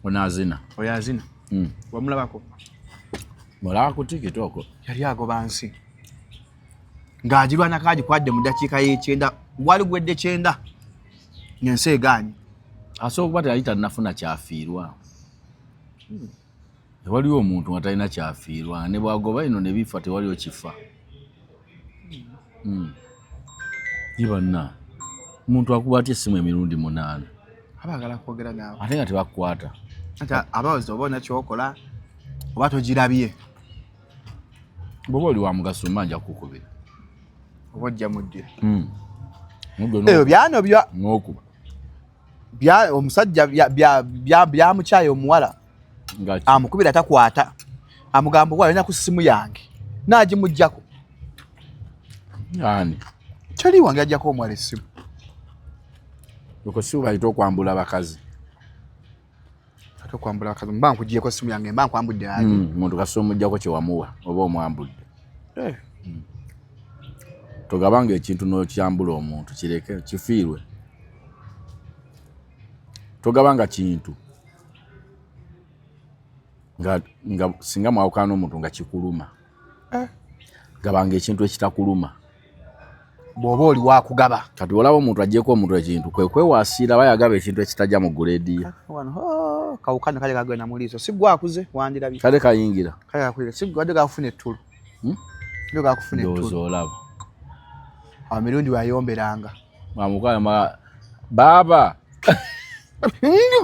onaazina oyo azina wamulabako mulaba ku tikitoko yali agoba nsi ng'agirwana kagikwadde mu ddakiika y'ekyenda wali gwedde kyenda ng'ensi eganye asobola okuba teyali tannafuna kyafiirwa tewaliwo omuntu nga talina kyafiirwa ne bwagoba ino ne bifa tewaliwo kifa ibanna omuntu akuba atya essimu emirundi 8 abaagala kwogera naawe ate nga tebakukwata ati abawozi oba ona kyokola oba togirabye bwoba oli wa mugaso manja kukubira oba ojja mudde eyo byano n'okuba omusajja byamukyaye omuwala amukubira takwata amugamba okwala alina ku ssimu yange naagimuggyako ani kyali wange ajjako omuwala essimu oko si bayita okwambula bakazi ate okwambula bakazi mba nkugyeko essimu yange mba nkwambudde ani omuntu kasi omuggyako kyewamuwa oba omwambudde togabanga ekintu n'okyambula omuntu kireke kifiirwe togabanga kintu nga singa mwawukana n'omuntu nga kikuluma gabanga ekintu ekitakuluma bw'oba oli wakugaba kati olaba omuntu agyeko omuntu ekintu kwe kwewasiira bayagaba ekintu ekitajja mu grade kawukana kale kagenda mu liiso si gwakuze wandirabye kale kayingira kale kakwire si gwadde gakufuna ettulu ndio gakufuna ettulu ndowooza olaba awo mirundi wayomberanga mwamukwana baaba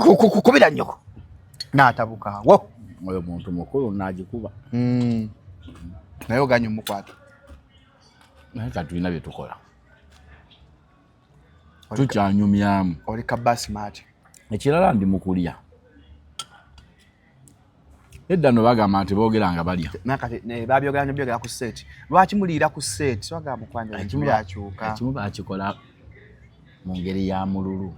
kukubira nnyoko n'atabukaawo oyo muntu mukulu n'agikuba naye oganye omukwata naye kati tulina bye tukola tukyanyumyamu oli kabasimaati ekirala ndi mukulya edda no bagamba nti boogeranga balya nakati babyogera nyo byogera ku seeti lwaki muliira ku seeti swagamba mukwanja ekimubyakyuka ekimu bakikola mu ngeri ya mululu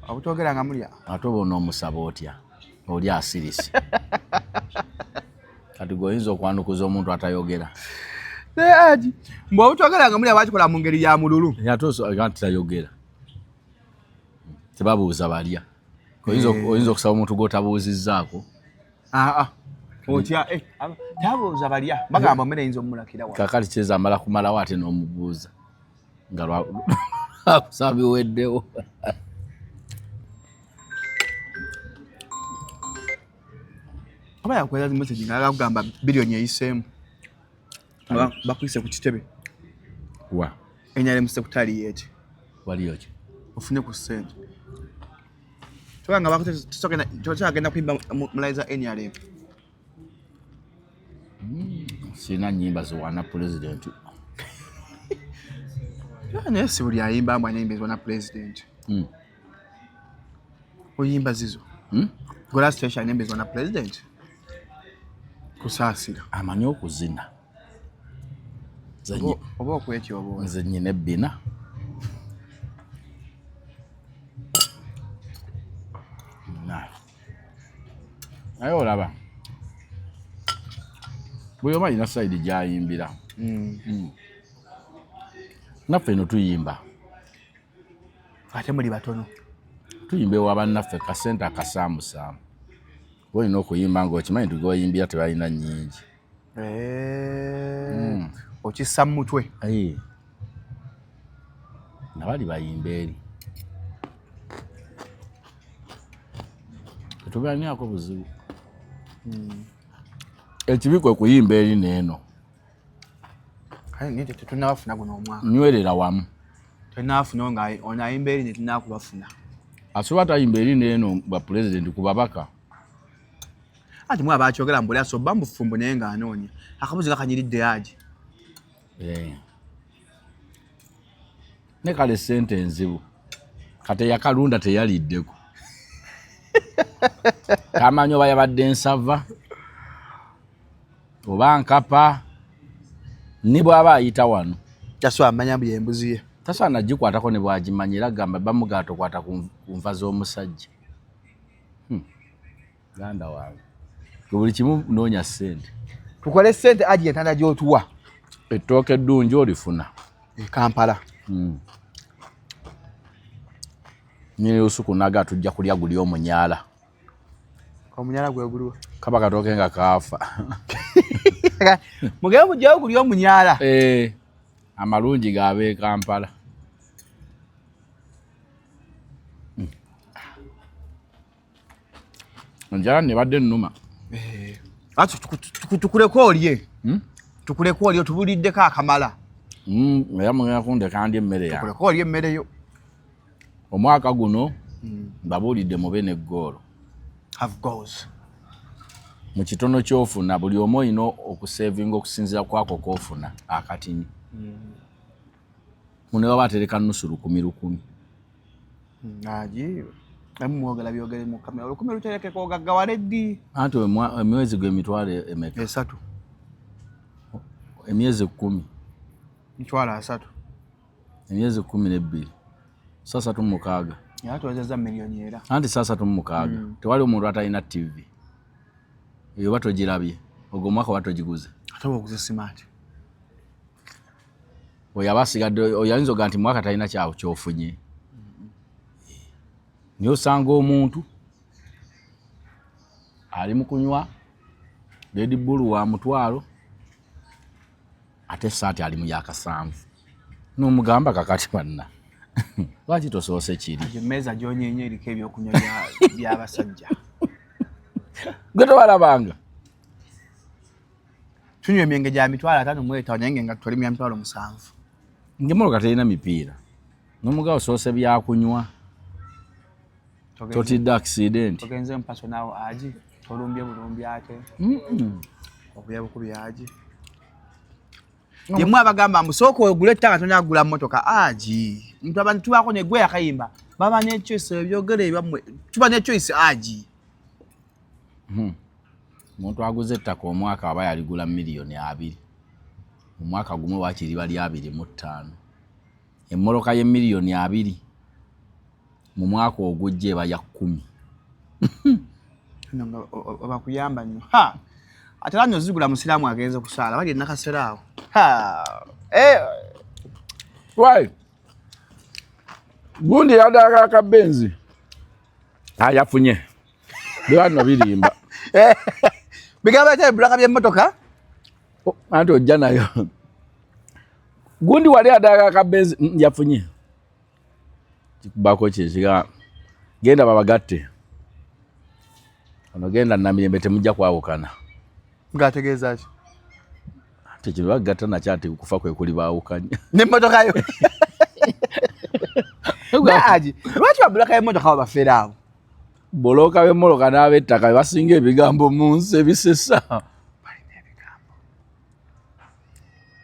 obutogeranga mulya ate oba onoomusaba otya oli asirisi kati goyinza okwanukuza omuntu atayogera aji mbwe obutogeranga mulya bakikola mu ngeri ya mululu ate nti tayogera tebabuuza balya oyinza okusaba omuntu gwotabuuzizzaako otya tabuuza balya bagamba mmere eyinza omumulakira wa kakati kyeza amala kumalawo ate n'omubuuza nga lwakusaba biweddewo oba yakwera message nga agamba billion eyiseemu bakuyise ku kitebe wa enyale mu secretariat waliyo ki ofune ku sente Twanga bagenda kuimba mulaiza NRM. Sina nyimba ziwana president. Yana si buli ayimba mwana nyimba ziwana president. Oyimba zizo. Gola station nyimba ziwana president. Kusasira. Amanyi okuzina. Oba okweti obo. Nze nyine ebbina. Naye olaba. Buli omu alina sayidi gy'ayimbira. Naffe eno tuyimba. Ate muli batono. Tuyimba ewa bannaffe kasente akasaamusaamu. Olina okuyimba ng'okimanyi nti gw'oyimbira tebalina nnyingi. Okissa mu mutwe. Na bali bayimba eri. Tetugaaniako buzibu. Ekibi kwe kuyimba eri n'eno. Kale nite tetunnabafuna guno omwaka. Nywerera wamu. Tetunnabafuna nga onayimba eri netunnakubafuna. Asobola tayimba eri n'eno bwa pulezidenti ku babaka. Ati mwa bakyogera mbuli asobba mbufumbo naye nga anoonya. Akabuzi kakanyiridde yaji. Ne kale ssente enzibu. Kate yakalunda teyaliddeko. Kamanyi oba yabadde nsava. Oba nkapa. Ni bw'aba ayita wano. Taswa amanya buli embuzi ye. Tasaana gikwatako ne bw'agimanyira gamba bamugato kwata ku nva z'omusajja. Ganda wange. Buli kimu noonya ssente. Tukole ssente aji entanda gy'otuwa. Ettooke eddungi olifuna. Kampala. Nyine usuku naga tujja kulya guli omunyaala. Omunyaala gwe guliwa? Kaba katooke nga kaafa. Mugebe mujjawo guli omunyaala. Amalungi gaabe Kampala. Njala ne badde nnuma. Ati tukuleko olye. Tukuleko olye tubuliddeko akamala. Era mugenda kundeka kandi emmere yange. Tukuleko olye emmere yo. Omwaka guno mbabuulidde mube n'eggoolo. Have goals. Mu kitono ky'ofuna buli omu olina okusevinga okusinziira kwako k'ofuna akatini. Muno baba atereka nusu 10,000. Aji. Mwogera byogere mu kamera. 10,000 luterekeko ogaggawale ddi. Anti emyezi gw'emitwalo emeka. 3. Emyezi 10. Mitwalo 3. Emyezi 12. Sasa 36. Yatwazeza milioni era. Anti sasa 36. Tewali omuntu atalina TV. Eyo batogirabye. Ogwo mwaka batogiguze. Ate oguze smart. Oyabasigadde oyinza oga nti mwaka talina kyawo kyofunye. Niyo osanga omuntu ali mu kunywa Red Bull wa mutwalo ate saati ali mu yakasanvu. N'omugamba kakati banna. Lwaki tosoose kiri? Emmeeza gy'onyenye eriko ebyokunywa by'abasajja. Gwe tobalabanga? Tunywa emyenge gya mitwalo 5 mu 5 naye nga tuli mu mitwalo 7. Ng'emmotoka terina mipiira. N'omugabo osoose byakunywa. Totidde accident. Togenze mpaso nawo aji. Tolumbye bulumbi ate. Okuya bukubi aji. Yemwe abagamba musoko ogule ttaka tonya agula mmotoka aji. Muntu abantu bako ne gwe yakayimba. Baba ne choice ebyogere bamwe. Tuba ne choice aji. Muntu aguze ettaka omwaka aba yaligula 2 million. Mu mwaka gumu wakiri bali 25. Emmoloka ye 2 million. Mu mwaka ogujje ba ya 10. Nanga obakuyamba nnyo. Atalanyo zigula musiramu agenze kusala bali nakaserawo. Why? Gundi yadaga akabenzi. Yafunye. Bwana birimba. Bigaba te bulaka bye motoka? Anti ojja nayo. Gundi wali adaga akabenzi yafunye. Bako kiziga genda babagatte. Ono genda na mirembe temujja kwawukana. Ngategeeza ki? Tekiro bagatta na kyati kufa kwe kuli baawukanya. Ne motoka yo. Aji. Lwaki babulaka emotoka babafera awo? boloka b'emmoloka n'ab'ettaka basinga ebigambo mu nsi ebisesa.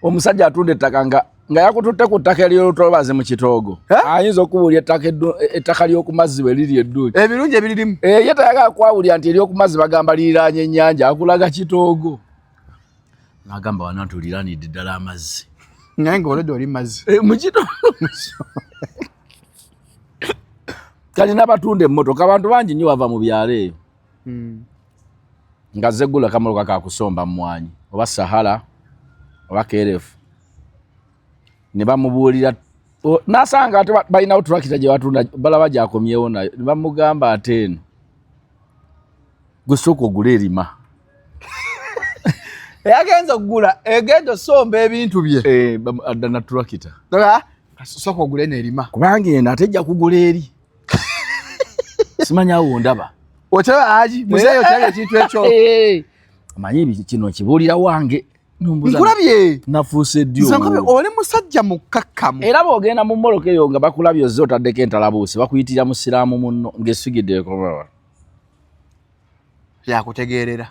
Omusajja atunda ettaka nga yakututte ku ttaka ery'olutolobaze mu kitoogo. Ayinza okubuulya ettaka ly'oku mazzi bwe liri edduuki. Ebirungi ebiririmu. Ye tayagala kwawulira nti ery'oku mazzi bagamba liriraanye ennyanja, akulaga kitoogo. N'agamba wano tuliranidde ddala amazzi. Naye ng'oludde oli mazzi. Mu kitoogo. Kali n'abatunda emmotoka abantu bangi nnyo bava mu byalo eyo. Nga zeggula kamaloka kakusomba mmwanyi oba Sahara oba KRF. Ne bamubuulira n'asanga ate balinawo tulakita gye batunda balaba gyakomyewo nayo. Ne bamugamba ate eno gwe sooka ogula erima. Yagenza okugula egenda osomba ebintu bye. Adda na tulakita. Sooka ogule n'erima. Kubanga eno ate ejja kugula eri. Simanya awo ndaba. Otaba aji muzeeyo otaba ekintu ekyo. Amanyi kino kibuulira wange. Nkulabye. Nafuuse ddyo. Nsangabe oli musajja mukakkamu. Era bw'ogenda mu mmoloka eyo nga bakulabye ozze otaddeko entalabuusi bakuyitira musiraamu munno ng'esigidde komawa. Yakutegeerera.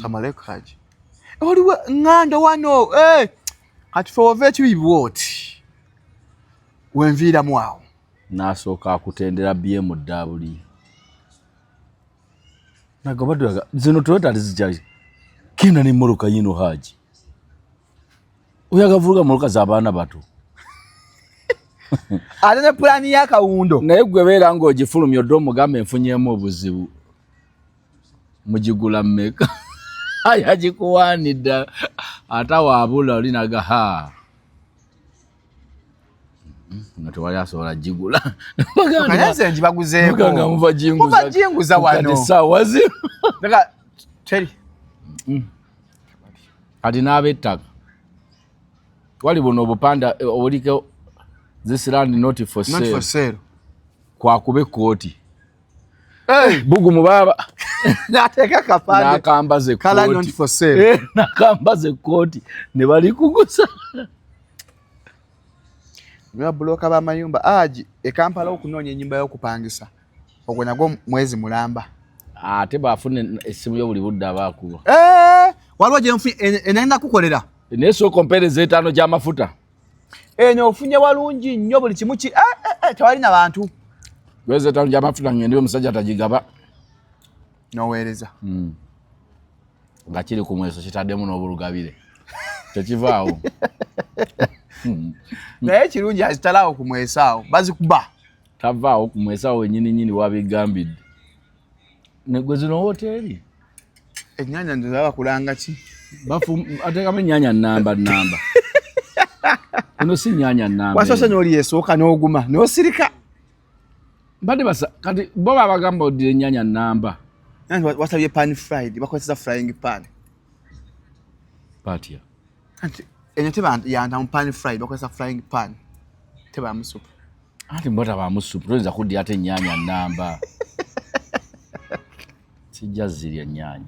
Samaleko haji. Oliwe ng'anda wano. Kati fe ova ekibibwa oti. Wenviiramu awo. N'asooka akutendera BM ddabuli. Nagobadde zino Toyota zikyali. Kina ni mmoloka yino haji. Oyagavuga mmoloka z'abaana bato. Ate ne pulaani y'akawundo. Naye gwe beera ng'ogifulumya odde omugambe enfunyemu obuzibu. Mugigula mmeka. Yagikuwaanidde ate waabula oli naga nga tewali asobola gigula. Kanyanze njibaguzeeko. Muganga muva jinguza wano. Kati saawa zino. Teri. Kati n'ab'ettaka. Wali buno obupanda obuliko this land not for sale. Not for sale. Kwakuba ekkooti. Bugumu baba. N'ateeka kapande. N'akambaza ekkooti. Kala not for sale. N'akambaza ekkooti ne balikugusa. Mwa buloka b'amayumba aji Kampala okunoonya ennyumba y'okupangisa. Ogwo nagwo mwezi mulamba. Ate baafune essimu yo buli budde abaakuba. Waliwo gye nfunye enenda kukolera. Naye sooka ompeereza 5 gy'amafuta. Eno ofunye walungi nnyo buli kimu ki tewali na bantu. Gweze 5 gy'amafuta ngende omusajja tagigaba. Noweereza. Nga kiri ku mweso kitaddemu n'obulugabire. Tekivaawo. Naye kirungi azitalaawo ku mwesaawo bazikuba. Tavaawo ku mwesaawo wennyini wabigambidde. Ne gwe zino hoteeri. Ennyanja ndizaba kulanga ki? Ateekamu ennyanya nnamba. Eno si nnyanya nnamba. Wasoose n'oli esooka n'oguma n'osirika. Mbadde kati bo babagamba oddira ennyanya nnamba. Wasabye pan fried bakozesa frying pan. Patya. Enyo teba yanda mu pan fried bakozesa frying pan. Teba mu soup. Ati mbota ba mu soup toyinza kuddira ate ennyanya nnamba. Sijja zirya ennyanya.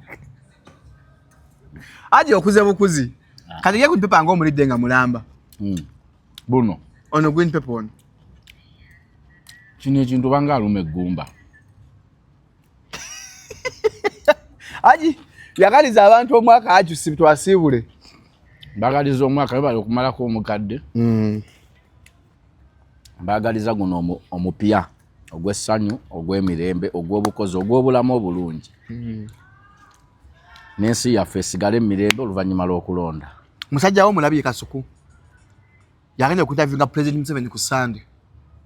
Aje okuze bukuzi. Kati ye green pepper ng'omulidde nga mulamba. Buno. Ono green pepper ono. Kino ekintu banga aluma eggumba. Aji yagaliza abantu omwaka ajusi twasiibule. Bagaliza omwaka bali okumalako omukadde. Bagaliza guno omupya ogw'essanyu ogw'emirembe ogw'obukozi ogw'obulamu obulungi. N'ensi yaffe esigale emirembe oluvannyuma lw'okulonda. Musajja wo mulabye Kasuku. Yagenda okutavinga President Museveni ku Sunday.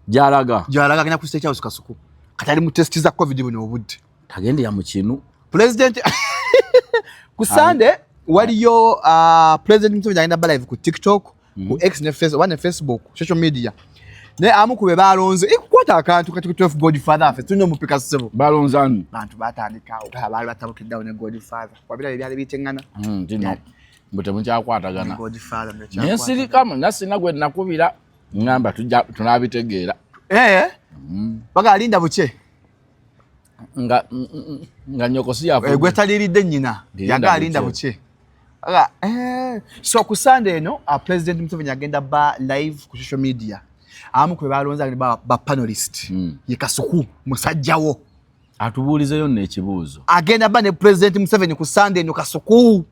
Gyalaga agenda ku State House Kasuku. Kati ali mu testi za COVID buno obudde. Tagende ya mu kinu. President ku Sunday waliyo President Museveni agenda live ku TikTok, ku X ne Facebook, social media. Ne amukube balonze ikukwata akantu kati ku 12 Godfather afe tuno mupika sebo. Balonzani. Bantu batandika abali batabukiddawo ne Godfather. Wabira byali bitengana. Tino. Mbote munchakwatagana. Godfather Nesirikamu nasina gwe nakubira ngamba tunabitegeera. Baga alinda buche. Nga nyoko si yafu. Gwe taliridde nnyina. Yaga alinda buche. So ku Sunday eno President Museveni agenda ba live ku social media. amu kwe balonza ni ba panelist ye Kasuku musajjawo atubuulizeyo n'ekibuuzo agenda ba ne President Museveni ku Sunday no Kasuku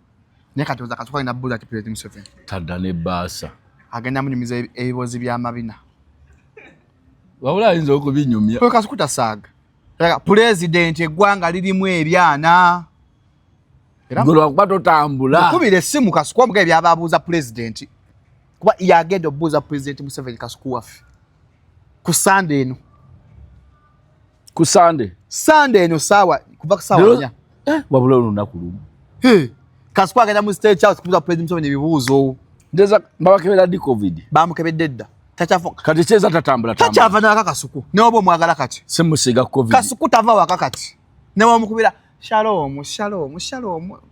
ne katoza Kasuku ina buuza ki President Museveni tadda ne baasa agenda munyumiza ebibozi bya mabina wabula ayinza okubinyumya kwe Kasuku tasaaga President eggwanga lirimu ebyana ngolwa kuba totambula kubira essimu Kasuku omugaye byababuuza President kuba yagenda obuuza President Museveni Kasuku waffe ku Sunday no ku Sunday no sawa kuva ku sawa nya wabula olunaku lumu Kasuku agenda mu State House kubuuza President Museveni ebibuuzo ndeza babakebera di COVID bamukebedde dda tachafoka kati kyeza tatambula tachava na Kasuku ne obo mwagala kati simusiga COVID Kasuku tava waka kati ne wamukubira shalom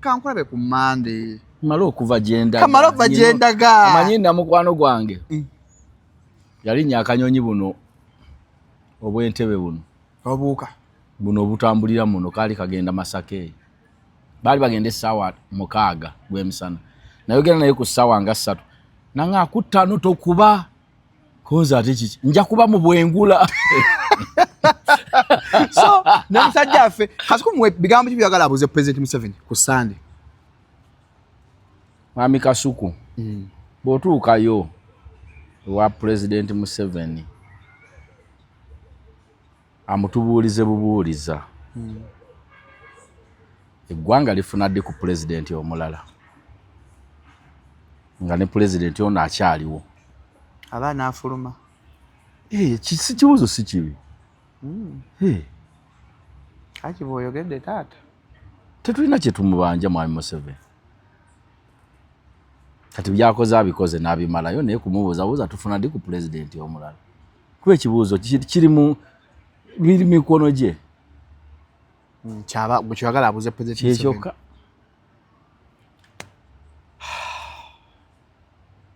kankulabe ku Monday malo okuva jenda kamalo va jenda ga amanyinda mukwano gwange yali nyakanyonyi buno obwentebe buno obuuka buno obutambulira muno kali kagenda Masake bali bagende sawa mukaaga gwemisana nayogera naye ku sawa nga 3 nanga ku 5 tokuba koza ate kiki nja kuba mu bwengula so namusajja affe Kasuku mwe bigambo byagala abuze President Museveni ku Sunday Mwami Kasuku botuukayo wa President Museveni amutubuulize bubuuliza eggwanga lifuna ddi ku President omulala nga ne President ono akyaliwo abaana afuluma kibuuzo si kibi kaki bw'oyogedde taata tetulina kye tumubanja Mwami Museveni kati byakoze abikoze n'abimalayo naye kumubuuzabuuza tufuna ddi ku President omulala kuba ekibuuzo kiri mu mikono gye kyaba bwekyagala abuze President kyekyoka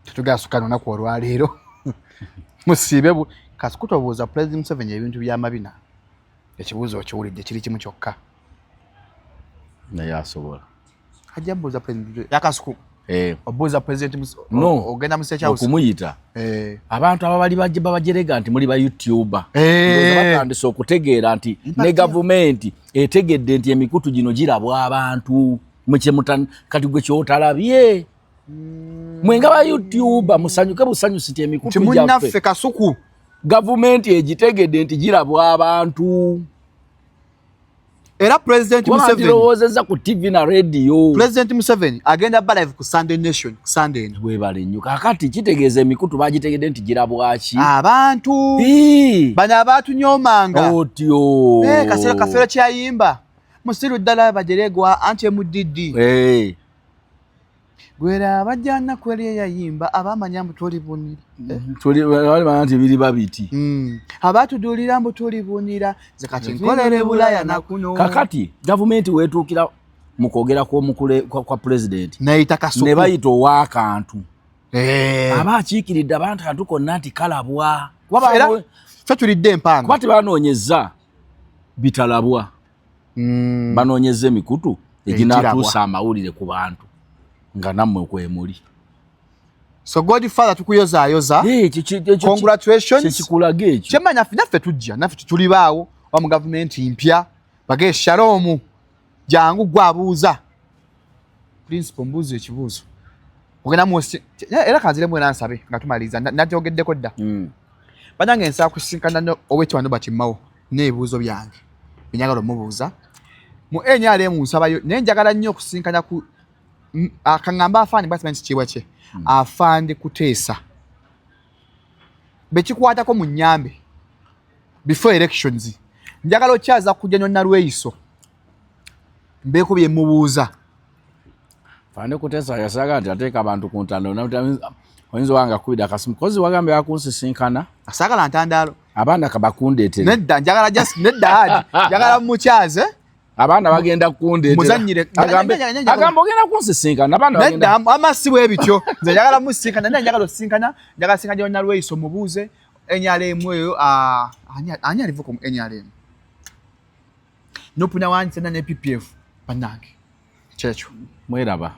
tetugasukana olunaku olwaleero musiibe Kasuku tobuuza President Museveni ebintu by'amabina ekibuuzo okiwulidde kiri kimu kyokka naye asobola ajja buuza President ya Kasuku obuuza President no ogenda mu State House okumuyita abantu ababali bajje babajerega nti muli ba YouTuber batandise okutegeera nti ne government etegedde nti emikutu gino girabwa abantu kati gwe kyotalabye mwenga ba YouTuber musanyuke busanyusi nti emikutu gyaffe munnaffe Kasuku government egitegedde nti girabwa abantu era President Museveni ndowozeza ku TV na radio President Museveni agenda ba live ku Sunday Nation ku Sunday bwebale nnyo kakati kitegeeza emikutu bagitegedde nti girabwaki abantu bano abatunyomanga otyo kasera kafero kyayimba musiru ddala bajeregwa anti mudidi gwera abajjana kweli yayimba abamanya mbu tuli bunira tuli wali bantu biri babiti abatudulira mbu tuli bunira zakati nkolere bulaya nakuno kakati government wetukira mukogera ko mukule kwa President naita Kasuku ne bayito wakantu abakiikiridde abantu katuko nanti kalabwa era fatulidde empanga kwati banoonyeza bitalabwa banoonyeza emikutu eginatuusa amawulire ku bantu nga nammwe kwemuli so Godfather tukuyoza congratulations kyekikulaga ekyo kyemanya naffe tujja naffe tulibaawo wa mu government mpya bage Shalom jangu gwabuuza principal mbuzo ekibuuzo ogenda mu era kanzire mwe nsabe nga tumaliza najogeddeko dda banange nsa kusinkana owetwando bakimawo n'ebibuuzo byange binyagala omubuuza mu NRM nsabayo nenjagala nnyo okusinkana ku akangamba afandi basemanyi kiwa kye afandi kuteesa bekikwatako mu nnyambe before elections njagala okyaza kujja nyonna lweyiso mbeeko bye mubuuza fande kuteesa yasaga nti ateeka abantu ku ntandalo oyinza wanga kwida kasimu kozi wagambe yakunsisinkana asagala ntandalo abaana kabakundeetera nedda njagala just nedda hadi njagala mukyaze abaana bagenda kundeetera muzanyire agamba ogenda kunsisinkana abaana bagenda amasibu ebityo nze njagala musinkana naye njagala osinkana njagala sinkana yonna lweyiso mubuuze NRM eyo ani aliva ku NRM nopuna wansi ne PPF bannange kyekyo mweraba